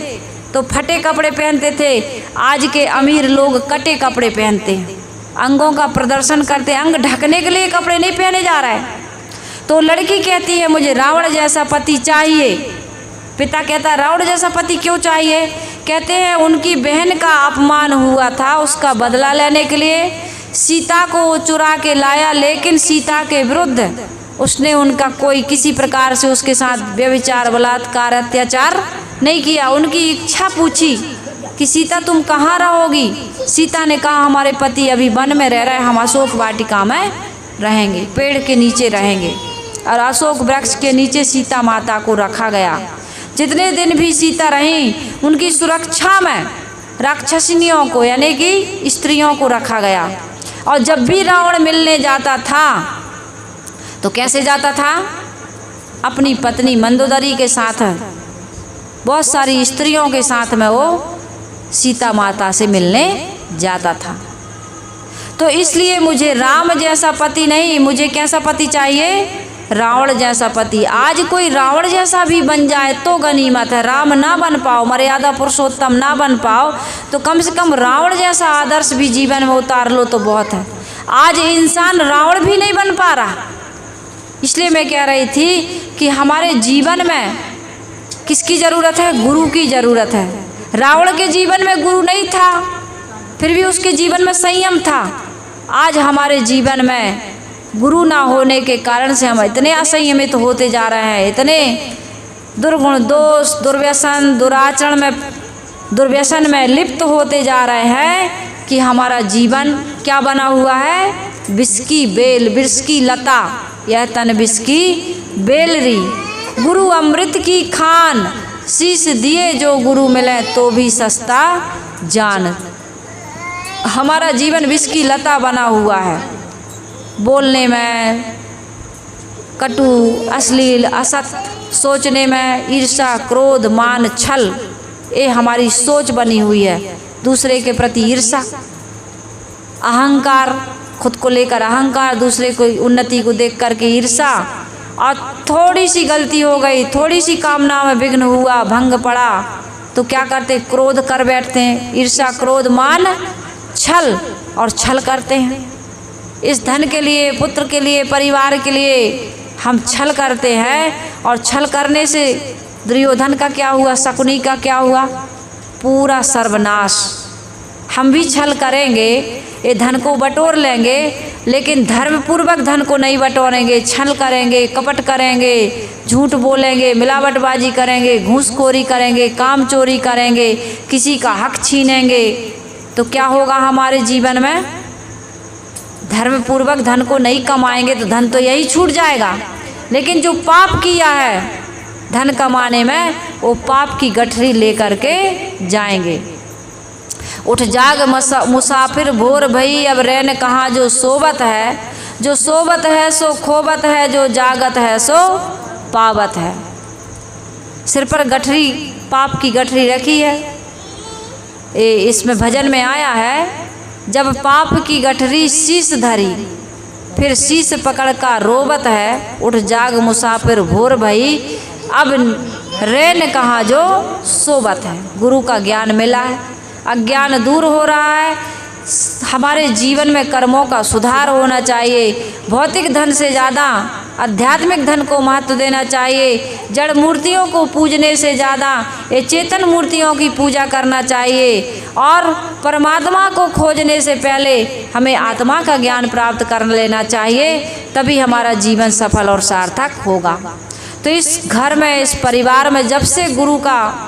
तो फटे कपड़े पहनते थे, आज के अमीर लोग कटे कपड़े पहनते हैं, अंगों का प्रदर्शन करते, अंग ढकने के लिए कपड़े नहीं पहने जा रहे हैं। तो लड़की कहती है मुझे रावण जैसा पति चाहिए। पिता कहता है रावण जैसा पति क्यों चाहिए? कहते हैं उनकी बहन का अपमान हुआ था, उसका बदला लेने के लिए सीता को चुरा के लाया, लेकिन सीता के विरुद्ध उसने उनका कोई किसी प्रकार से उसके साथ व्यभिचार, बलात्कार, अत्याचार नहीं किया। उनकी इच्छा पूछी कि सीता तुम कहाँ रहोगी? सीता ने कहा हमारे पति अभी वन में रह रहे हैं, हम अशोक वाटिका में रहेंगे, पेड़ के नीचे रहेंगे। और अशोक वृक्ष के नीचे सीता माता को रखा गया। जितने दिन भी सीता रहीं उनकी सुरक्षा में राक्षसिनियों को यानी कि स्त्रियों को रखा गया। और जब भी रावण मिलने जाता था तो कैसे जाता था? अपनी पत्नी मंदोदरी के साथ, बहुत सारी स्त्रियों के साथ में वो सीता माता से मिलने जाता था। तो इसलिए मुझे राम जैसा पति नहीं, मुझे कैसा पति चाहिए? रावण जैसा पति। आज कोई रावण जैसा भी बन जाए तो गनीमत है। राम ना बन पाओ, मर्यादा पुरुषोत्तम ना बन पाओ, तो कम से कम रावण जैसा आदर्श भी जीवन में उतार लो तो बहुत है। आज इंसान रावण भी नहीं बन पा रहा। इसलिए मैं कह रही थी कि हमारे जीवन में किसकी ज़रूरत है? गुरु की ज़रूरत है। रावण के जीवन में गुरु नहीं था, फिर भी उसके जीवन में संयम था। आज हमारे जीवन में गुरु ना होने के कारण से हम इतने असंयमित होते जा रहे हैं, इतने दुर्गुण, दोष, दुर्व्यसन, दुर्व्यसन में लिप्त होते जा रहे हैं कि हमारा जीवन क्या बना हुआ है? विष की बेल, विष की लता, यह तन विष की बेलरी। गुरु अमृत की खान, शीश दिए जो गुरु मिले तो भी सस्ता जान। हमारा जीवन विष की लता बना हुआ है। बोलने में कटु, अश्लील, असत, सोचने में ईर्ष्या, क्रोध, मान, छल, ये हमारी सोच बनी हुई है। दूसरे के प्रति ईर्ष्या, अहंकार, खुद को लेकर अहंकार, दूसरे को उन्नति को देख करके ईर्ष्या, और थोड़ी सी गलती हो गई, थोड़ी सी कामना में विघ्न हुआ, भंग पड़ा तो क्या करते? क्रोध कर बैठते हैं। ईर्ष्या, क्रोध, मान, छल, और छल करते हैं। इस धन के लिए, पुत्र के लिए, परिवार के लिए हम छल करते हैं, और छल करने से दुर्योधन का क्या हुआ? शकुनी का क्या हुआ? पूरा सर्वनाश। हम भी छल करेंगे, ये धन को बटोर लेंगे, लेकिन धर्मपूर्वक धन को नहीं बटोरेंगे। छल करेंगे, कपट करेंगे, झूठ बोलेंगे, मिलावटबाजी करेंगे, घूसखोरी करेंगे, काम चोरी करेंगे, किसी का हक छीनेंगे, तो क्या होगा हमारे जीवन में? धर्मपूर्वक धन को नहीं कमाएंगे तो धन तो यही छूट जाएगा। लेकिन जो पाप किया है धन कमाने में, वो पाप की गठरी लेकर के जाएंगे। उठ जाग मुसाफिर भोर भई, अब रैन कहाँ जो सोबत है। जो सोबत है सो खोबत है, जो जागत है सो पावत है। सिर पर गठरी, पाप की गठरी रखी है। इसमें भजन में आया है, जब पाप की गठरी शीश धरी, फिर शीश पकड़ का रोबत है। उठ जाग मुसाफिर भोर भई, अब रैन कहाँ जो सोबत है। गुरु का ज्ञान मिला है, अज्ञान दूर हो रहा है। हमारे जीवन में कर्मों का सुधार होना चाहिए। भौतिक धन से ज़्यादा आध्यात्मिक धन को महत्व देना चाहिए। जड़ मूर्तियों को पूजने से ज़्यादा ये चेतन मूर्तियों की पूजा करना चाहिए। और परमात्मा को खोजने से पहले हमें आत्मा का ज्ञान प्राप्त कर लेना चाहिए, तभी हमारा जीवन सफल और सार्थक होगा। तो इस घर में, इस परिवार में जब से गुरु का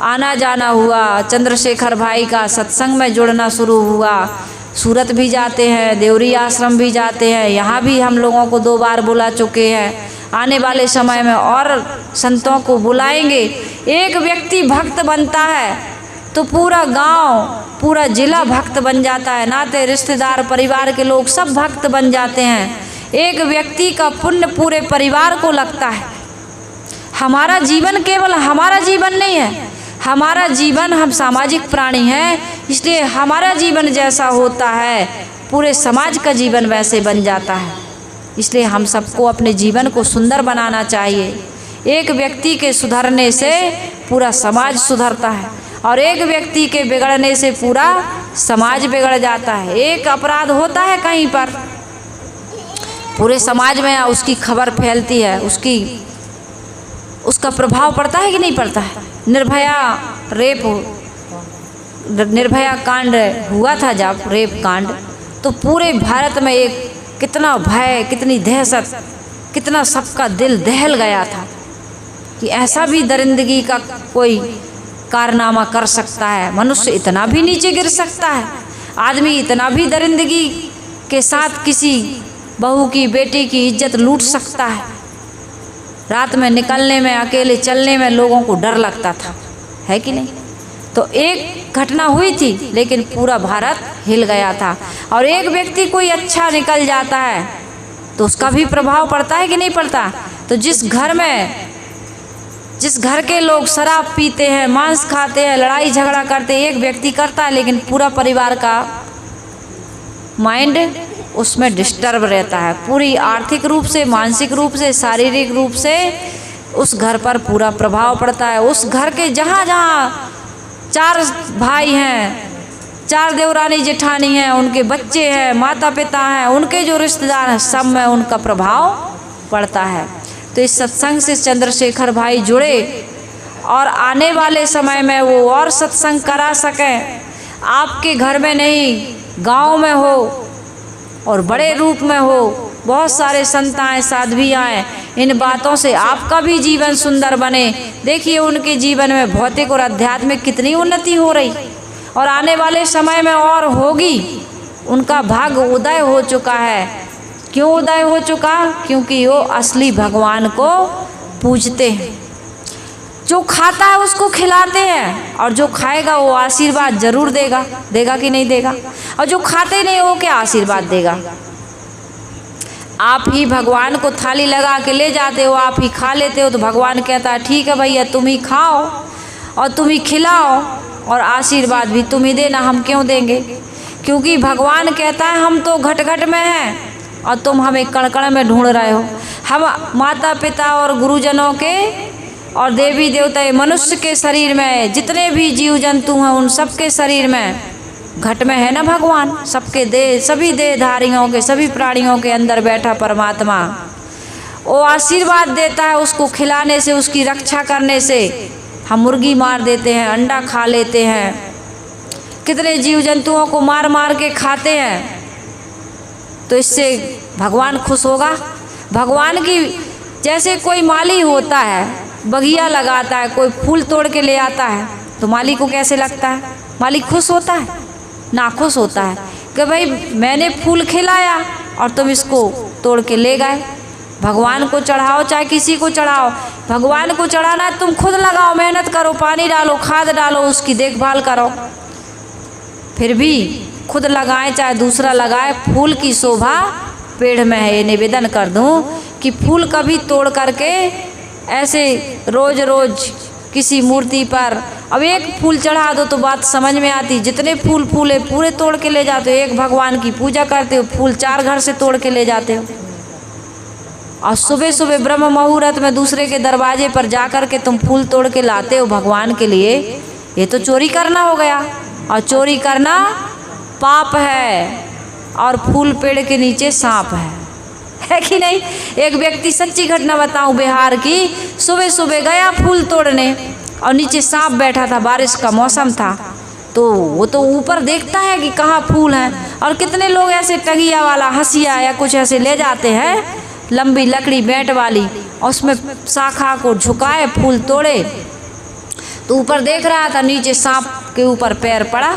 आना जाना हुआ, चंद्रशेखर भाई का सत्संग में जुड़ना शुरू हुआ, सूरत भी जाते हैं, देवरी आश्रम भी जाते हैं, यहाँ भी हम लोगों को 2 बार बुला चुके हैं। आने वाले समय में और संतों को बुलाएंगे। एक व्यक्ति भक्त बनता है तो पूरा गांव, पूरा जिला भक्त बन जाता है। नाते रिश्तेदार, परिवार के लोग सब भक्त बन जाते हैं। एक व्यक्ति का पुण्य पूरे परिवार को लगता है। हमारा जीवन केवल हमारा जीवन नहीं है, हमारा जीवन, हम सामाजिक प्राणी हैं, इसलिए हमारा जीवन जैसा होता है पूरे समाज का जीवन वैसे बन जाता है। इसलिए हम सबको अपने जीवन को सुंदर बनाना चाहिए। एक व्यक्ति के सुधरने से पूरा समाज सुधरता है, और एक व्यक्ति के बिगड़ने से पूरा समाज बिगड़ जाता है। एक अपराध होता है कहीं पर, पूरे समाज में उसकी खबर फैलती है, उसका प्रभाव पड़ता है कि नहीं पड़ता है। निर्भया कांड हुआ था जब, रेप कांड, तो पूरे भारत में एक कितना भय, कितनी दहशत, कितना सबका दिल दहल गया था कि ऐसा भी दरिंदगी का कोई कारनामा कर सकता है। मनुष्य इतना भी नीचे गिर सकता है, आदमी इतना भी दरिंदगी के साथ किसी बहू की, बेटी की इज्जत लूट सकता है। रात में निकलने में, अकेले चलने में लोगों को डर लगता था, है कि नहीं? तो एक घटना हुई थी, लेकिन पूरा भारत हिल गया था। और एक व्यक्ति कोई अच्छा निकल जाता है तो उसका भी प्रभाव पड़ता है कि नहीं पड़ता? तो जिस घर के लोग शराब पीते हैं, मांस खाते हैं, लड़ाई झगड़ा करते हैं, एक व्यक्ति करता है, लेकिन पूरा परिवार का माइंड उसमें डिस्टर्ब रहता है। पूरी आर्थिक रूप से, मानसिक रूप से, शारीरिक रूप से उस घर पर पूरा प्रभाव पड़ता है। उस घर के जहाँ जहाँ 4 भाई हैं, 4 देवरानी जेठानी हैं, उनके बच्चे हैं, माता पिता हैं, उनके जो रिश्तेदार हैं, सब में उनका प्रभाव पड़ता है। तो इस सत्संग से चंद्रशेखर भाई जुड़े और आने वाले समय में वो और सत्संग करा सकें। आपके घर में नहीं, गांव में हो और बड़े रूप में हो, बहुत सारे संत आए, साध्वी आए, इन बातों से आपका भी जीवन सुंदर बने। देखिए उनके जीवन में भौतिक और आध्यात्मिक कितनी उन्नति हो रही, और आने वाले समय में और होगी। उनका भाग्य उदय हो चुका है। क्यों उदय हो चुका? क्योंकि वो असली भगवान को पूजते हैं। जो खाता है उसको खिलाते हैं, और जो खाएगा वो आशीर्वाद जरूर देगा। देगा कि नहीं देगा? और जो खाते नहीं वो क्या आशीर्वाद देगा? आप ही भगवान को थाली लगा के ले जाते हो, आप ही खा लेते हो, तो भगवान कहता है ठीक है भैया, तुम ही खाओ और तुम ही खिलाओ, और आशीर्वाद भी तुम ही देना, हम क्यों देंगे? क्योंकि भगवान कहता है हम तो घट घट में हैं और तुम हमें कण कण में ढूंढ रहे हो। हम माता पिता और गुरुजनों के और देवी देवता मनुष्य के शरीर में, जितने भी जीव जंतु हैं उन सबके शरीर में घट में है ना भगवान। सबके देह, सभी देहधारियों के, सभी प्राणियों के अंदर बैठा परमात्मा वो आशीर्वाद देता है उसको खिलाने से, उसकी रक्षा करने से। हम मुर्गी मार देते हैं, अंडा खा लेते हैं, कितने जीव जंतुओं को मार मार के खाते हैं, तो इससे भगवान खुश होगा? भगवान की जैसे कोई माली होता है, बगिया लगाता है, कोई फूल तोड़ के ले आता है, तो माली को कैसे लगता है? माली खुश होता है? नाखुश होता है कि भाई मैंने फूल खिलाया और तुम इसको तोड़ के ले गए। भगवान को चढ़ाओ चाहे किसी को चढ़ाओ, भगवान को चढ़ाना है तुम खुद लगाओ, मेहनत करो, पानी डालो, खाद डालो, उसकी देखभाल करो। फिर भी खुद लगाएं चाहे दूसरा लगाए, फूल की शोभा पेड़ में है। ये निवेदन कर दूं कि फूल कभी तोड़ करके ऐसे रोज रोज किसी मूर्ति पर अब एक फूल चढ़ा दो तो बात समझ में आती। जितने फूल फूले पूरे तोड़ के ले जाते हो, एक भगवान की पूजा करते हो, फूल 4 घर से तोड़ के ले जाते हो, और सुबह सुबह ब्रह्म मुहूर्त में दूसरे के दरवाजे पर जाकर के तुम फूल तोड़ के लाते हो भगवान के लिए। ये तो चोरी करना हो गया, और चोरी करना पाप है, और फूल पेड़ के नीचे सांप है कि नहीं? एक व्यक्ति, सच्ची घटना बताऊं बिहार की, सुबह सुबह गया फूल तोड़ने और नीचे सांप बैठा था, बारिश का मौसम था, तो वो तो ऊपर देखता है कि कहाँ फूल हैं, और कितने लोग ऐसे टगिया वाला हंसिया या कुछ ऐसे ले जाते हैं, लंबी लकड़ी बैट वाली, और उसमें शाखा को झुकाए फूल तोड़े, तो ऊपर देख रहा था, नीचे सांप के ऊपर पैर पड़ा,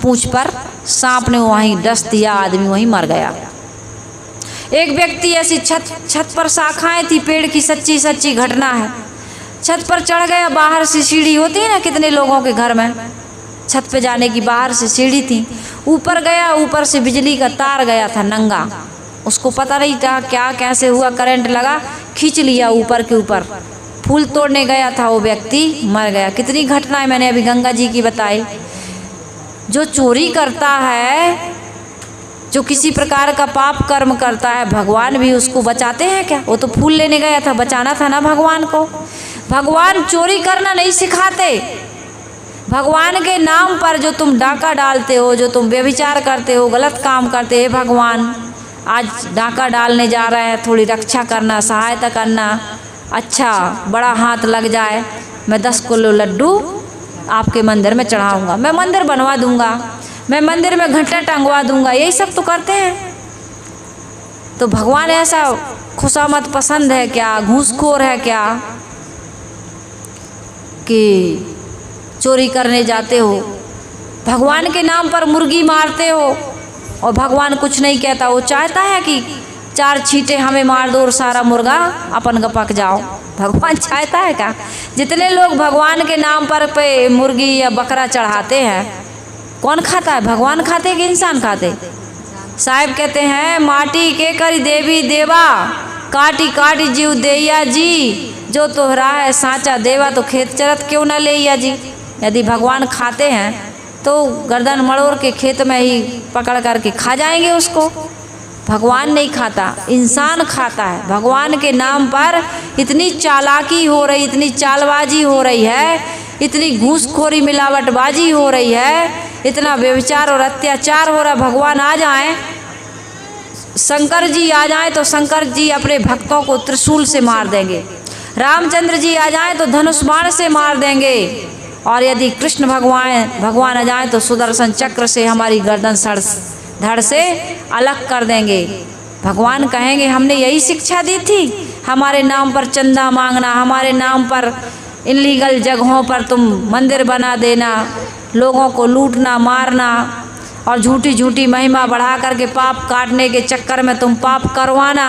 पूंछ पर सांप ने वहीं डस दिया, आदमी वहीं मर गया। एक व्यक्ति ऐसी छत पर शाखाएं थी पेड़ की, सच्ची सच्ची घटना है, छत पर चढ़ गया, बाहर से सीढ़ी होती है ना कितने लोगों के घर में, छत पे जाने की बाहर से सीढ़ी थी, ऊपर गया, ऊपर से बिजली का तार गया था नंगा, उसको पता नहीं था क्या कैसे हुआ, करंट लगा, खींच लिया ऊपर के ऊपर, फूल तोड़ने गया था वो व्यक्ति, मर गया। कितनी घटनाएं मैंने अभी गंगा जी की बताई। जो चोरी करता है, जो किसी प्रकार का पाप कर्म करता है, भगवान भी उसको बचाते हैं क्या? वो तो फूल लेने गया था, बचाना था ना भगवान को। भगवान चोरी करना नहीं सिखाते। भगवान के नाम पर जो तुम डाका डालते हो, जो तुम व्यभिचार करते हो, गलत काम करते हैं, भगवान आज डाका डालने जा रहे हैं, थोड़ी रक्षा करना, सहायता करना, अच्छा बड़ा हाथ लग जाए, मैं 10 किलो लड्डू आपके मंदिर में चढ़ाऊंगा, मैं मंदिर बनवा दूंगा, मैं मंदिर में घंटा टंगवा दूंगा, यही सब तो करते हैं। तो भगवान ऐसा खुशामद पसंद है क्या? घूसखोर है क्या कि चोरी करने जाते हो? भगवान के नाम पर मुर्गी मारते हो और भगवान कुछ नहीं कहता। वो चाहता है कि 4 छींटे हमें मार दो और सारा मुर्गा अपन गपक जाओ। भगवान चाहता है क्या? जितने लोग भगवान के नाम पर पे मुर्गी या बकरा चढ़ाते हैं, कौन खाता है? भगवान खाते कि इंसान खाते? साहिब कहते हैं, माटी के करी देवी देवा, काटी काटी जीव देया जी, जो तोहरा है साचा देवा, तो खेत चरत क्यों न लेया जी। यदि भगवान खाते हैं तो गर्दन मड़ोड़ के खेत में ही पकड़ करके खा जाएंगे उसको। भगवान नहीं खाता, इंसान खाता है। भगवान के नाम पर इतनी चालाकी हो रही, इतनी चालबाजी हो रही है, इतनी घूसखोरी मिलावटबाजी हो रही है, इतना व्यभिचार और अत्याचार हो रहा है। भगवान आ जाएं, शंकर जी आ जाएं तो शंकर जी अपने भक्तों को त्रिशूल से मार देंगे। रामचंद्र जी आ जाएं तो धनुष बाण से मार देंगे, और यदि कृष्ण भगवान आ जाएं तो सुदर्शन चक्र से हमारी गर्दन धड़ से अलग कर देंगे। भगवान कहेंगे हमने यही शिक्षा दी थी, हमारे नाम पर चंदा मांगना, हमारे नाम पर इनलीगल जगहों पर तुम मंदिर बना देना, लोगों को लूटना मारना और झूठी झूठी महिमा बढ़ा करके पाप काटने के चक्कर में तुम पाप करवाना।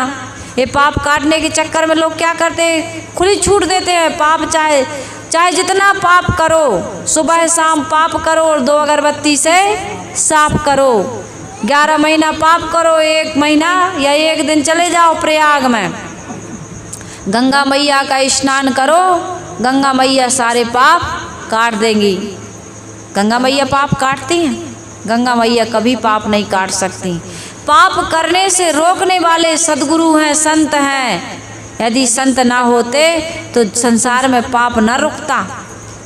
ये पाप काटने के चक्कर में लोग क्या करते हैं, खुली छूट देते हैं। पाप चाहे जितना पाप करो, सुबह शाम पाप करो और 2 अगरबत्ती से साफ करो। 11 महीना पाप करो, 1 महीना या 1 दिन चले जाओ प्रयाग में, गंगा मैया का स्नान करो, गंगा मैया सारे पाप काट देंगी। गंगा मैया पाप काटती हैं? गंगा मैया कभी पाप नहीं काट सकती। पाप करने से रोकने वाले सद्गुरु हैं, संत हैं। यदि संत ना होते तो संसार में पाप न रुकता।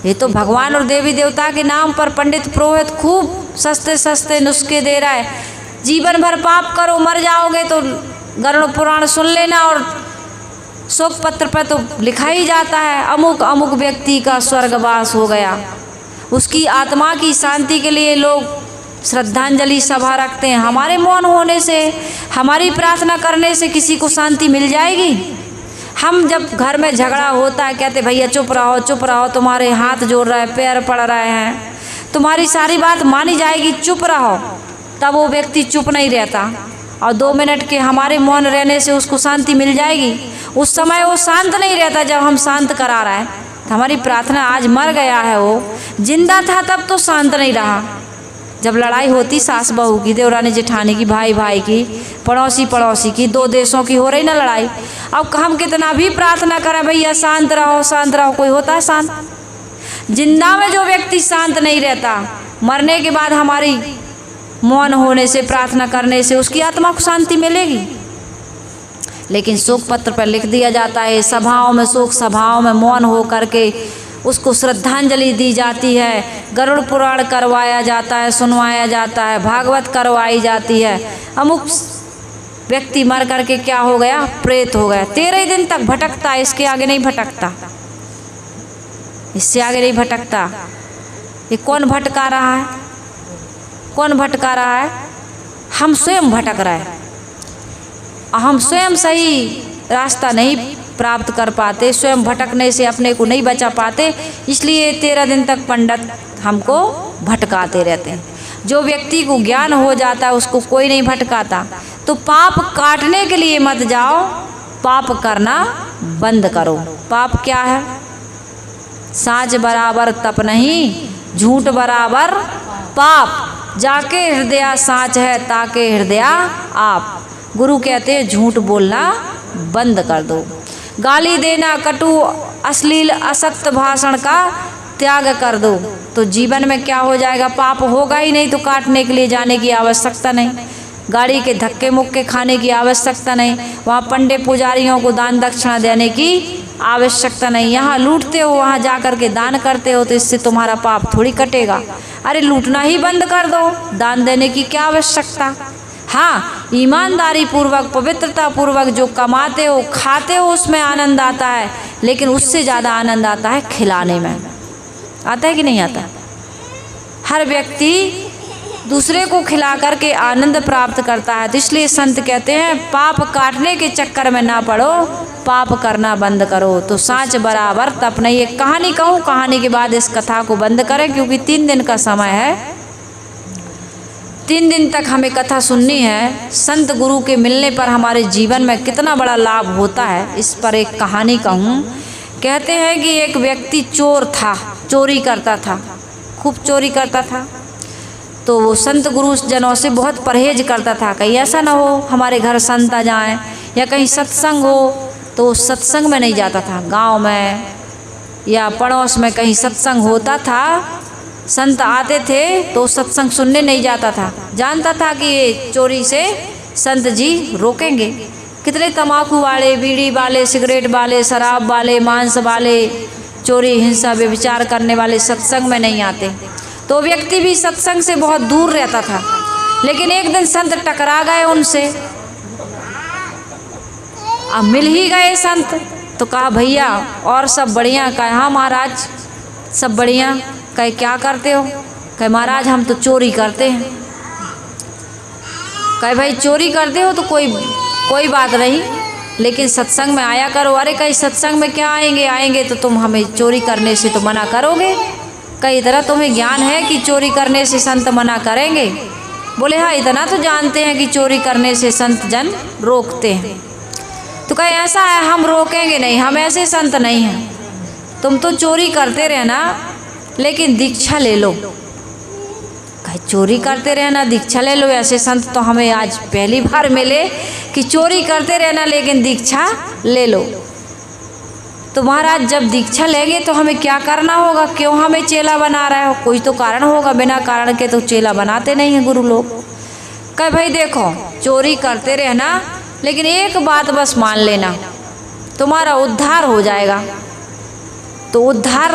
ये तो भगवान और देवी देवता के नाम पर पंडित पुरोहित खूब सस्ते सस्ते नुस्खे दे रहा है। जीवन भर पाप करो, मर जाओगे तो गरुड़ पुराण सुन लेना, और शोक पत्र पर तो लिखा ही जाता है अमुक अमुक व्यक्ति का स्वर्गवास हो गया। उसकी आत्मा की शांति के लिए लोग श्रद्धांजलि सभा रखते हैं। हमारे मौन होने से, हमारी प्रार्थना करने से किसी को शांति मिल जाएगी? हम जब घर में झगड़ा होता है कहते भैया चुप रहो, तुम्हारे हाथ जोड़ रहे हैं, पैर पड़ रहे हैं, तुम्हारी सारी बात मानी जाएगी, चुप रहो। तब वो व्यक्ति चुप नहीं रहता, और 2 मिनट के हमारे मौन रहने से उसको शांति मिल जाएगी। उस समय वो शांत नहीं रहता जब हम शांत करा रहे हैं। हमारी प्रार्थना, आज मर गया है, वो जिंदा था तब तो शांत नहीं रहा। जब लड़ाई होती सास बहू की, देवरानी जेठानी की, भाई भाई की, पड़ोसी की, 2 देशों की हो रही ना लड़ाई, अब हम कितना भी प्रार्थना करें भैया शांत रहो, कोई होता है शांत? जिंदा में जो व्यक्ति शांत नहीं रहता, मरने के बाद हमारी मौन होने से, प्रार्थना करने से उसकी आत्मा को शांति मिलेगी। लेकिन शोक पत्र पर लिख दिया जाता है, सभाओं में, शोक सभाओं में मौन हो करके उसको श्रद्धांजलि दी जाती है, गरुड़ पुराण करवाया जाता है, सुनवाया जाता है, भागवत करवाई जाती है। अमुक व्यक्ति मर करके क्या हो गया, प्रेत हो गया, 13 दिन तक भटकता है, इसके आगे नहीं भटकता, इससे आगे नहीं भटकता। ये कौन भटका रहा है? कौन भटका रहा है? हम स्वयं भटक रहे हैं। हम स्वयं सही रास्ता नहीं प्राप्त कर पाते, स्वयं भटकने से अपने को नहीं बचा पाते, इसलिए 13 दिन तक पंडित हमको भटकाते रहते हैं। जो व्यक्ति को ज्ञान हो जाता है उसको कोई नहीं भटकाता। तो पाप काटने के लिए मत जाओ, पाप करना बंद करो। पाप क्या है? साँच बराबर तप नहीं, झूठ बराबर पाप। जाके हृदय साँच है, ताके हृदय आप। गुरु कहते हैं झूठ बोलना बंद कर दो, गाली देना, कटु अश्लील असत्य भाषण का त्याग कर दो, तो जीवन में क्या हो जाएगा? पाप होगा ही नहीं, तो काटने के लिए जाने की आवश्यकता नहीं, गाड़ी के धक्के मुक्के खाने की आवश्यकता नहीं, वहाँ पंडित पुजारियों को दान दक्षिणा देने की आवश्यकता नहीं। यहाँ लूटते हो, वहाँ जा कर के दान करते हो, तो इससे तुम्हारा पाप थोड़ी कटेगा। अरे लूटना ही बंद कर दो, दान देने की क्या आवश्यकता। हाँ, ईमानदारी पूर्वक, पवित्रता पूर्वक जो कमाते हो, खाते हो, उसमें आनंद आता है, लेकिन उससे ज़्यादा आनंद आता है खिलाने में। आता है कि नहीं आता? हर व्यक्ति दूसरे को खिला करके आनंद प्राप्त करता है। तो इसलिए संत कहते हैं पाप काटने के चक्कर में ना पड़ो, पाप करना बंद करो, तो साँच बराबर तप नहीं। एक कहानी कहूँ, कहानी के बाद इस कथा को बंद करें, क्योंकि 3 दिन का समय है, 3 दिन तक हमें कथा सुननी है। संत गुरु के मिलने पर हमारे जीवन में कितना बड़ा लाभ होता है, इस पर एक कहानी कहूँ। कहते हैं कि एक व्यक्ति चोर था, चोरी करता था, खूब चोरी करता था। तो वो संत गुरु जनों से बहुत परहेज करता था, कहीं ऐसा ना हो हमारे घर संत आ जाएं, या कहीं सत्संग हो तो सत्संग में नहीं जाता था। गांव में या पड़ोस में कहीं सत्संग होता था, संत आते थे तो सत्संग सुनने नहीं जाता था, जानता था कि ये चोरी से संत जी रोकेंगे। कितने तम्बाकू वाले, बीड़ी वाले, सिगरेट वाले, शराब वाले, मांस वाले, चोरी, हिंसा, व्यभिचार करने वाले सत्संग में नहीं आते। तो व्यक्ति भी सत्संग से बहुत दूर रहता था। लेकिन एक दिन संत टकरा गए उनसे, अब मिल ही गए संत, तो कहा भैया और सब बढ़िया? कहे हाँ महाराज सब बढ़िया। कहे क्या करते हो? कहे महाराज हम तो चोरी करते हैं। कहे भाई चोरी करते हो तो कोई बात नहीं, लेकिन सत्संग में आया करो। अरे कहीं सत्संग में क्या आएंगे तो तुम हमें चोरी करने से तो मना करोगे? कई तरह तुम्हें ज्ञान है कि चोरी करने से संत मना करेंगे? बोले हाँ इतना तो जानते हैं कि चोरी करने से संत जन रोकते हैं। तो कहे ऐसा है, हम रोकेंगे नहीं, हम ऐसे संत नहीं हैं। तुम तो चोरी करते रहना लेकिन दीक्षा ले लो। कहे चोरी करते रहना दीक्षा ले लो, ऐसे संत तो हमें आज पहली बार मिले कि चोरी करते रहना लेकिन दीक्षा ले लो। तो महाराज जब दीक्षा लेंगे तो हमें क्या करना होगा? क्यों हमें चेला बना रहे हो? कोई तो कारण होगा, बिना कारण के तो चेला बनाते नहीं हैं गुरु लोग। कहे भाई देखो चोरी करते रहना लेकिन एक बात बस मान लेना, तुम्हारा उद्धार हो जाएगा। तो उद्धार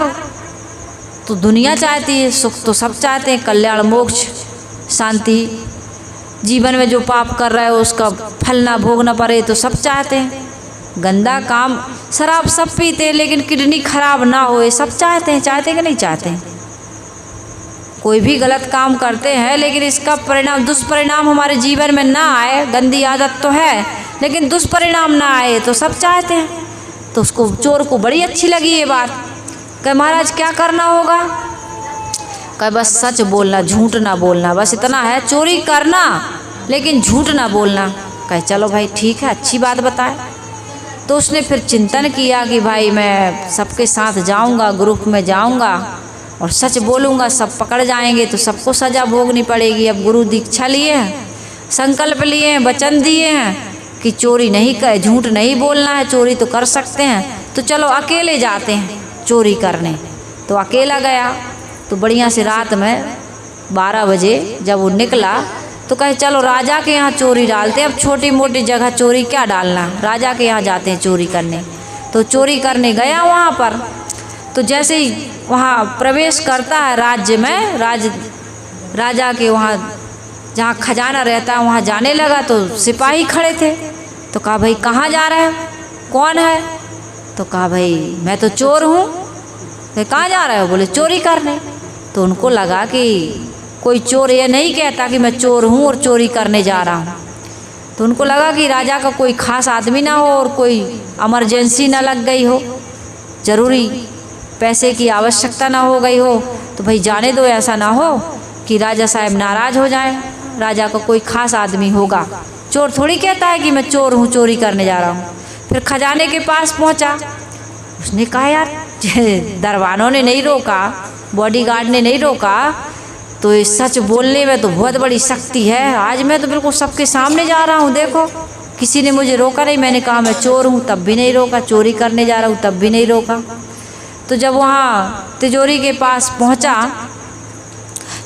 तो दुनिया चाहती है, सुख तो सब चाहते हैं, कल्याण मोक्ष शांति, जीवन में जो पाप कर रहे हो उसका फल ना भोगना पड़े तो सब चाहते हैं। गंदा काम शराब सब पीते हैं लेकिन किडनी खराब ना होए सब चाहते हैं। चाहते कि नहीं चाहते हैं? कोई भी गलत काम करते हैं लेकिन इसका परिणाम दुष्परिणाम हमारे जीवन में ना आए, गंदी आदत तो है लेकिन दुष्परिणाम ना आए तो सब चाहते हैं। तो उसको चोर को बड़ी अच्छी लगी ये बात। कहे महाराज क्या करना होगा? कहे बस सच बोलना, झूठ ना बोलना, बस इतना है, चोरी करना लेकिन झूठ ना बोलना। कहे चलो भाई ठीक है, अच्छी बात बताए। तो उसने फिर चिंतन किया कि भाई मैं सबके साथ जाऊंगा, ग्रुप में जाऊंगा और सच बोलूंगा, सब पकड़ जाएंगे तो सबको सज़ा भोगनी पड़ेगी। अब गुरु दीक्षा लिए हैं, संकल्प लिए हैं, वचन दिए हैं कि चोरी नहीं कर, झूठ नहीं बोलना है, चोरी तो कर सकते हैं, तो चलो अकेले जाते हैं चोरी करने। तो अकेला गया। तो बढ़िया से रात में 12 बजे जब वो निकला तो कहे चलो राजा के यहाँ चोरी डालते हैं, अब छोटी मोटी जगह चोरी क्या डालना, राजा के यहाँ जाते हैं चोरी करने। तो चोरी करने गया वहाँ पर। तो जैसे ही वहाँ प्रवेश करता है राज्य में, राजा के वहाँ जहाँ खजाना रहता है वहाँ जाने लगा तो सिपाही खड़े थे। तो कहा भाई कहाँ जा रहे हो, कौन है? तो कहा भाई मैं तो चोर हूँ। कहाँ जा रहे हो? बोले चोरी करने। तो उनको लगा कि कोई चोर ये नहीं कहता कि मैं चोर हूँ और चोरी करने जा रहा हूँ। तो उनको लगा कि राजा का कोई खास आदमी ना हो और कोई इमरजेंसी ना लग गई हो, ज़रूरी पैसे की आवश्यकता ना हो गई हो। तो भाई जाने दो, ऐसा ना हो कि राजा साहब नाराज़ हो जाए, राजा का कोई खास आदमी होगा। चोर थोड़ी कहता है कि मैं चोर हूँ, चोरी करने जा रहा हूँ। फिर खजाने के पास पहुँचा। उसने कहा यार दरबानों ने नहीं रोका, बॉडीगार्ड ने नहीं रोका, तो इस सच बोलने में तो बहुत बड़ी शक्ति है। आज मैं तो बिल्कुल सबके सामने जा रहा हूँ, देखो किसी ने मुझे रोका नहीं। मैंने कहा मैं चोर हूँ तब भी नहीं रोका, चोरी करने जा रहा हूँ तब भी नहीं रोका। तो जब वहाँ तिजोरी के पास पहुँचा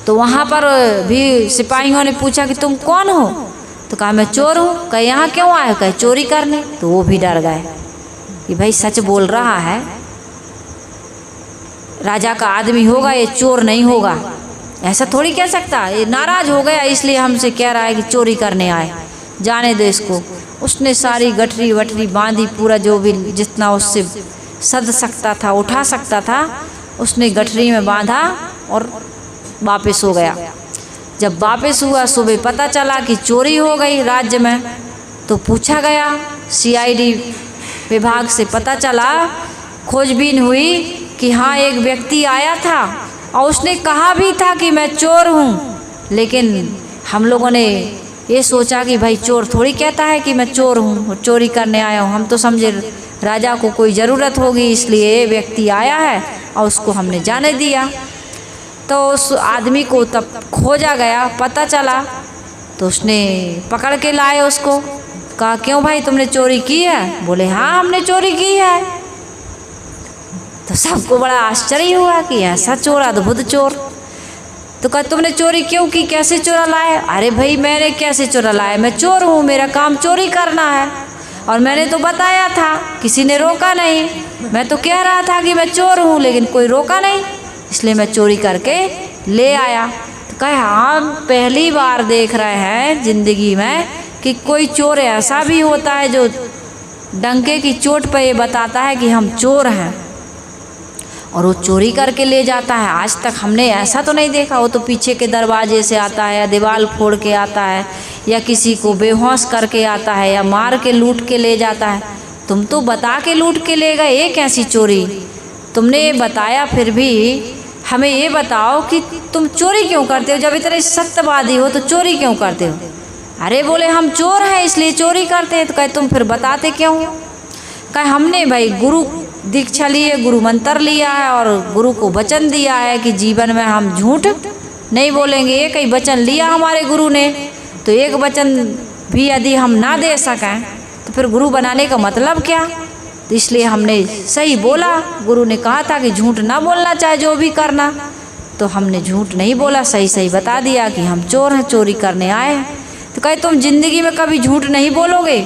तो वहाँ पर भी सिपाहियों ने पूछा कि तुम कौन हो? तो कहा मैं चोर हूँ। कहे यहाँ क्यों आए? कहे चोरी करने। तो वो भी डर गए कि भाई सच बोल रहा है, राजा का आदमी होगा, ये चोर नहीं होगा, ऐसा थोड़ी कह सकता। ये नाराज़ हो गया इसलिए हमसे कह रहा है कि चोरी करने आए, जाने दो इसको। उसने सारी गठरी वठरी बांधी, पूरा जो भी जितना उससे सद सकता था, उठा सकता था, उसने गठरी में बांधा और वापस हो गया। जब वापस हुआ सुबह पता चला कि चोरी हो गई राज्य में। तो पूछा गया, CID विभाग से पता चला, खोजबीन हुई कि हाँ एक व्यक्ति आया था और उसने कहा भी था कि मैं चोर हूँ, लेकिन हम लोगों ने ये सोचा कि भाई चोर थोड़ी कहता है कि मैं चोर हूँ और चोरी करने आया हूँ। हम तो समझे राजा को कोई ज़रूरत होगी इसलिए ये व्यक्ति आया है और उसको हमने जाने दिया। तो उस आदमी को तब खोजा गया, पता चला, तो उसने पकड़ के लाए उसको। कहा क्यों भाई तुमने चोरी की है? बोले हाँ हमने चोरी की है। तो सबको बड़ा आश्चर्य हुआ कि ऐसा चोर, अद्भुत चोर। तो कहा तुमने चोरी क्यों की, कैसे चोरा लाए? अरे भाई मैंने कैसे चोरा लाया, मैं चोर हूँ, मेरा काम चोरी करना है और मैंने तो बताया था, किसी ने रोका नहीं। मैं तो कह रहा था कि मैं चोर हूँ लेकिन कोई रोका नहीं, इसलिए मैं चोरी करके ले आया। तो कहे हम पहली बार देख रहे हैं ज़िंदगी में कि कोई चोर ऐसा भी होता है जो डंके की चोट पर ये बताता है कि हम चोर हैं, और वो चोरी करके ले जाता है। आज तक हमने ऐसा तो नहीं देखा, वो तो पीछे के दरवाजे से आता है, या दीवार फोड़ के आता है, या किसी को बेहोश करके आता है, या मार के लूट के ले जाता है। तुम तो बता के लूट के ले गए, ये कैसी चोरी? तुमने ये बताया, फिर भी हमें ये बताओ कि तुम चोरी क्यों करते हो? जब इतने सत्यवादी हो तो चोरी क्यों करते हो? अरे बोले हम चोर हैं इसलिए चोरी करते हैं। तो कहे तुम फिर बताते क्यों? कहे हमने भाई गुरु दीक्षा लिए, गुरु मंत्र लिया है, और गुरु को वचन दिया है कि जीवन में हम झूठ नहीं बोलेंगे। एक ही वचन लिया हमारे गुरु ने, तो एक वचन भी यदि हम ना दे सकें तो फिर गुरु बनाने का मतलब क्या? तो इसलिए हमने सही बोला। गुरु ने कहा था कि झूठ ना बोलना, चाहे जो भी करना, तो हमने झूठ नहीं बोला, सही सही बता दिया कि हम चोर हैं, चोरी करने आए हैं। तो कहे तुम जिंदगी में कभी झूठ नहीं बोलोगे?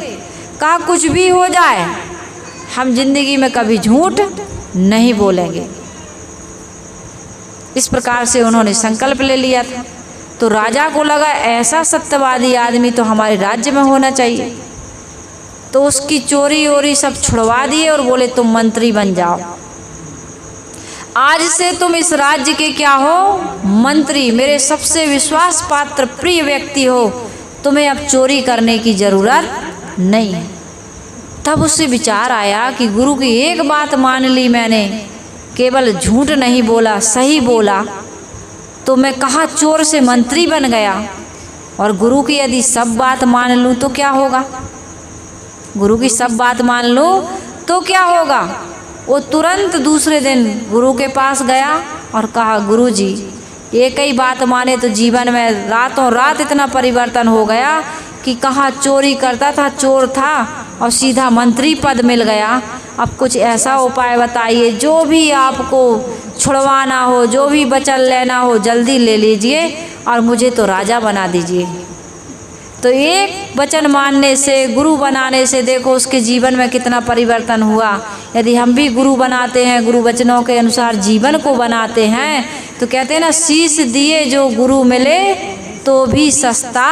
कहा कुछ भी हो जाए हम जिंदगी में कभी झूठ नहीं बोलेंगे। इस प्रकार से उन्होंने संकल्प ले लिया था। तो राजा को लगा ऐसा सत्यवादी आदमी तो हमारे राज्य में होना चाहिए। तो उसकी चोरी ओरी सब छुड़वा दिए और बोले तुम मंत्री बन जाओ, आज से तुम इस राज्य के क्या हो? मंत्री, मेरे सबसे विश्वास पात्र प्रिय व्यक्ति हो, तुम्हें अब चोरी करने की जरूरत नहीं है। तब उससे विचार आया कि गुरु की एक बात मान ली मैंने, केवल झूठ नहीं बोला, सही बोला, तो मैं कहाँ चोर से मंत्री बन गया। और गुरु की यदि सब बात मान लूँ तो क्या होगा? गुरु की सब बात मान लूँ तो क्या होगा? वो तुरंत दूसरे दिन गुरु के पास गया और कहा गुरुजी, एक ही बात माने तो जीवन में रातों रात इतना परिवर्तन हो गया कि कहाँ चोरी करता था, चोर था, और सीधा मंत्री पद मिल गया। अब कुछ ऐसा उपाय बताइए, जो भी आपको छुड़वाना हो, जो भी वचन लेना हो, जल्दी ले लीजिए और मुझे तो राजा बना दीजिए। तो एक वचन मानने से, गुरु बनाने से देखो उसके जीवन में कितना परिवर्तन हुआ। यदि हम भी गुरु बनाते हैं, गुरु वचनों के अनुसार जीवन को बनाते हैं, तो कहते हैं ना, शीश दिए जो गुरु मिले तो भी सस्ता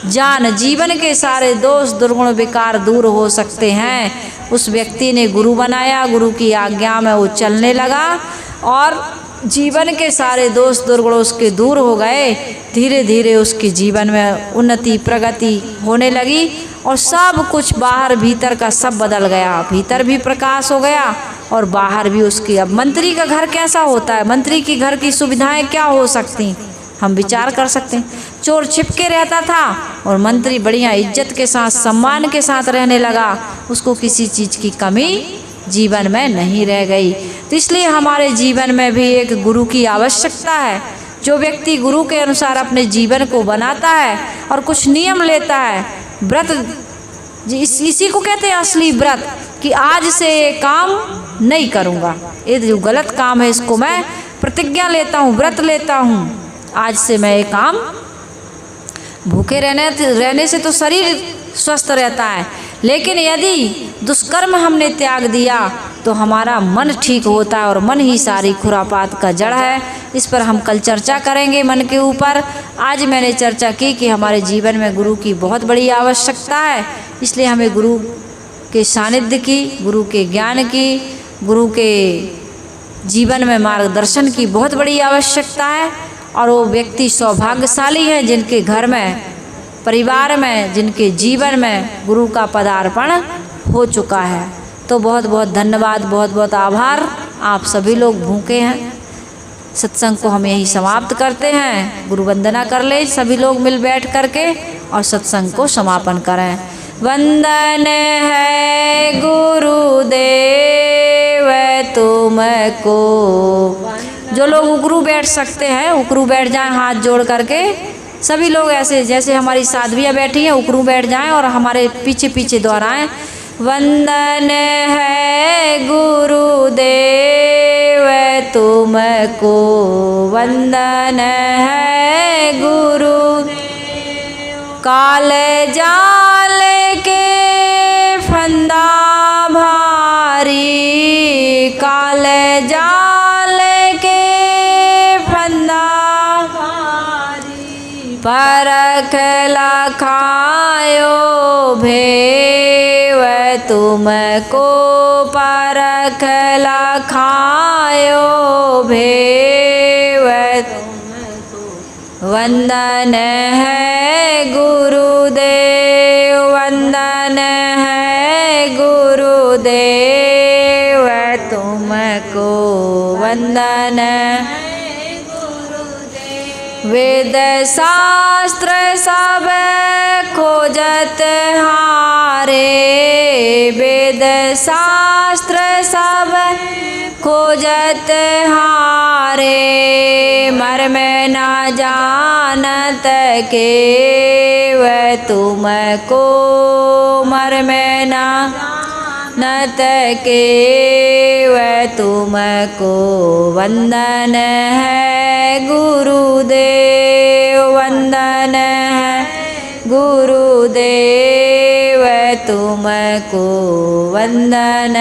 जान। जीवन के सारे दोष दुर्गुण विकार दूर हो सकते हैं। उस व्यक्ति ने गुरु बनाया, गुरु की आज्ञा में वो चलने लगा और जीवन के सारे दोष दुर्गुण उसके दूर हो गए। धीरे धीरे उसके जीवन में उन्नति प्रगति होने लगी और सब कुछ बाहर भीतर का सब बदल गया। भीतर भी प्रकाश हो गया और बाहर भी उसकी। अब मंत्री का घर कैसा होता है, मंत्री की घर की सुविधाएं क्या हो सकती, हम विचार कर सकते हैं। चोर छिपके रहता था और मंत्री बढ़िया इज्जत के साथ सम्मान के साथ रहने लगा, उसको किसी चीज़ की कमी जीवन में नहीं रह गई। तो इसलिए हमारे जीवन में भी एक गुरु की आवश्यकता है। जो व्यक्ति गुरु के अनुसार अपने जीवन को बनाता है और कुछ नियम लेता है, व्रत, इसी को कहते हैं असली व्रत, कि आज से ये काम नहीं करूँगा, ये जो गलत काम है इसको मैं प्रतिज्ञा लेता हूँ, व्रत लेता हूँ, आज से मैं ये काम। भूखे रहने से तो शरीर स्वस्थ रहता है, लेकिन यदि दुष्कर्म हमने त्याग दिया तो हमारा मन ठीक होता है और मन ही सारी खुरापात का जड़ है। इस पर हम कल चर्चा करेंगे मन के ऊपर। आज मैंने चर्चा की कि हमारे जीवन में गुरु की बहुत बड़ी आवश्यकता है, इसलिए हमें गुरु के सानिध्य की, गुरु के ज्ञान की, गुरु के जीवन में मार्गदर्शन की बहुत बड़ी आवश्यकता है। और वो व्यक्ति सौभाग्यशाली है जिनके घर में, परिवार में, जिनके जीवन में गुरु का पदार्पण हो चुका है। तो बहुत बहुत धन्यवाद, बहुत बहुत आभार। आप सभी लोग भूखे हैं। सत्संग को हम यही समाप्त करते हैं। गुरु वंदना कर ले सभी लोग मिल बैठ करके और सत्संग को समापन करें। वंदन है गुरुदेव तुमको। जो लोग उकरू बैठ सकते हैं उकरू बैठ जाएं, हाथ जोड़ करके। सभी लोग ऐसे जैसे हमारी साध्वियाँ बैठी हैं उकरू बैठ जाएं और हमारे पीछे पीछे दोहराएं। वंदन है गुरुदेव तुमको, वंदन है गुरु। काल जाल के फंदा भारी, काल जाल के फंदा भारी, परख लखायो भे तुमको परख लखायो भेव वंदन है गुरुदेव वंदन है गुरुदेव तुमको वंदन वेद शास्त्र सब खोजत हारे वेद शास्त्र सब खोजत हारे मर्म न जानत केव तुमको मर्म न नत केव तुमको वंदन है गुरुदेव वंदन है गुरुदेव तुमको वंदन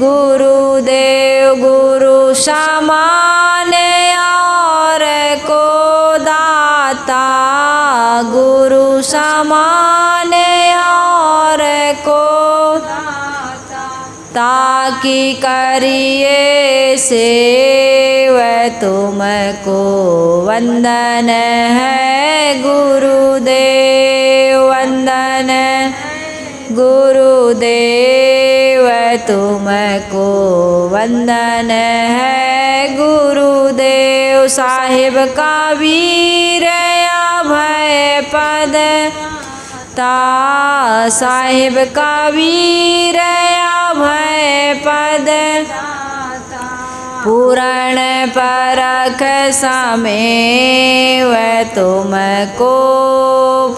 गुरुदेव गुरु समान और को दाता गुरु समान और को ताकि करिए सेव तुमको वंदन है गुरुदेव वंदन गुरुदेव तुमको वंदन है गुरुदेव साहिब कबीर अभय पद ता साहिब कबीर अभय पद पूरण परख समेव तुमको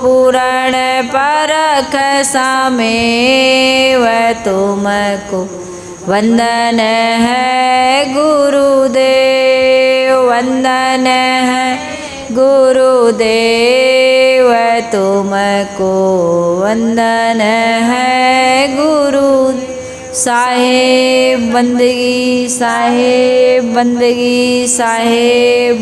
पूरण परख समेव तुमको वंदन है गुरुदेव वंदन है गुरुदेव तुमको वंदन है गुरु साहेब बंदगी साहेब बंदगी साहेब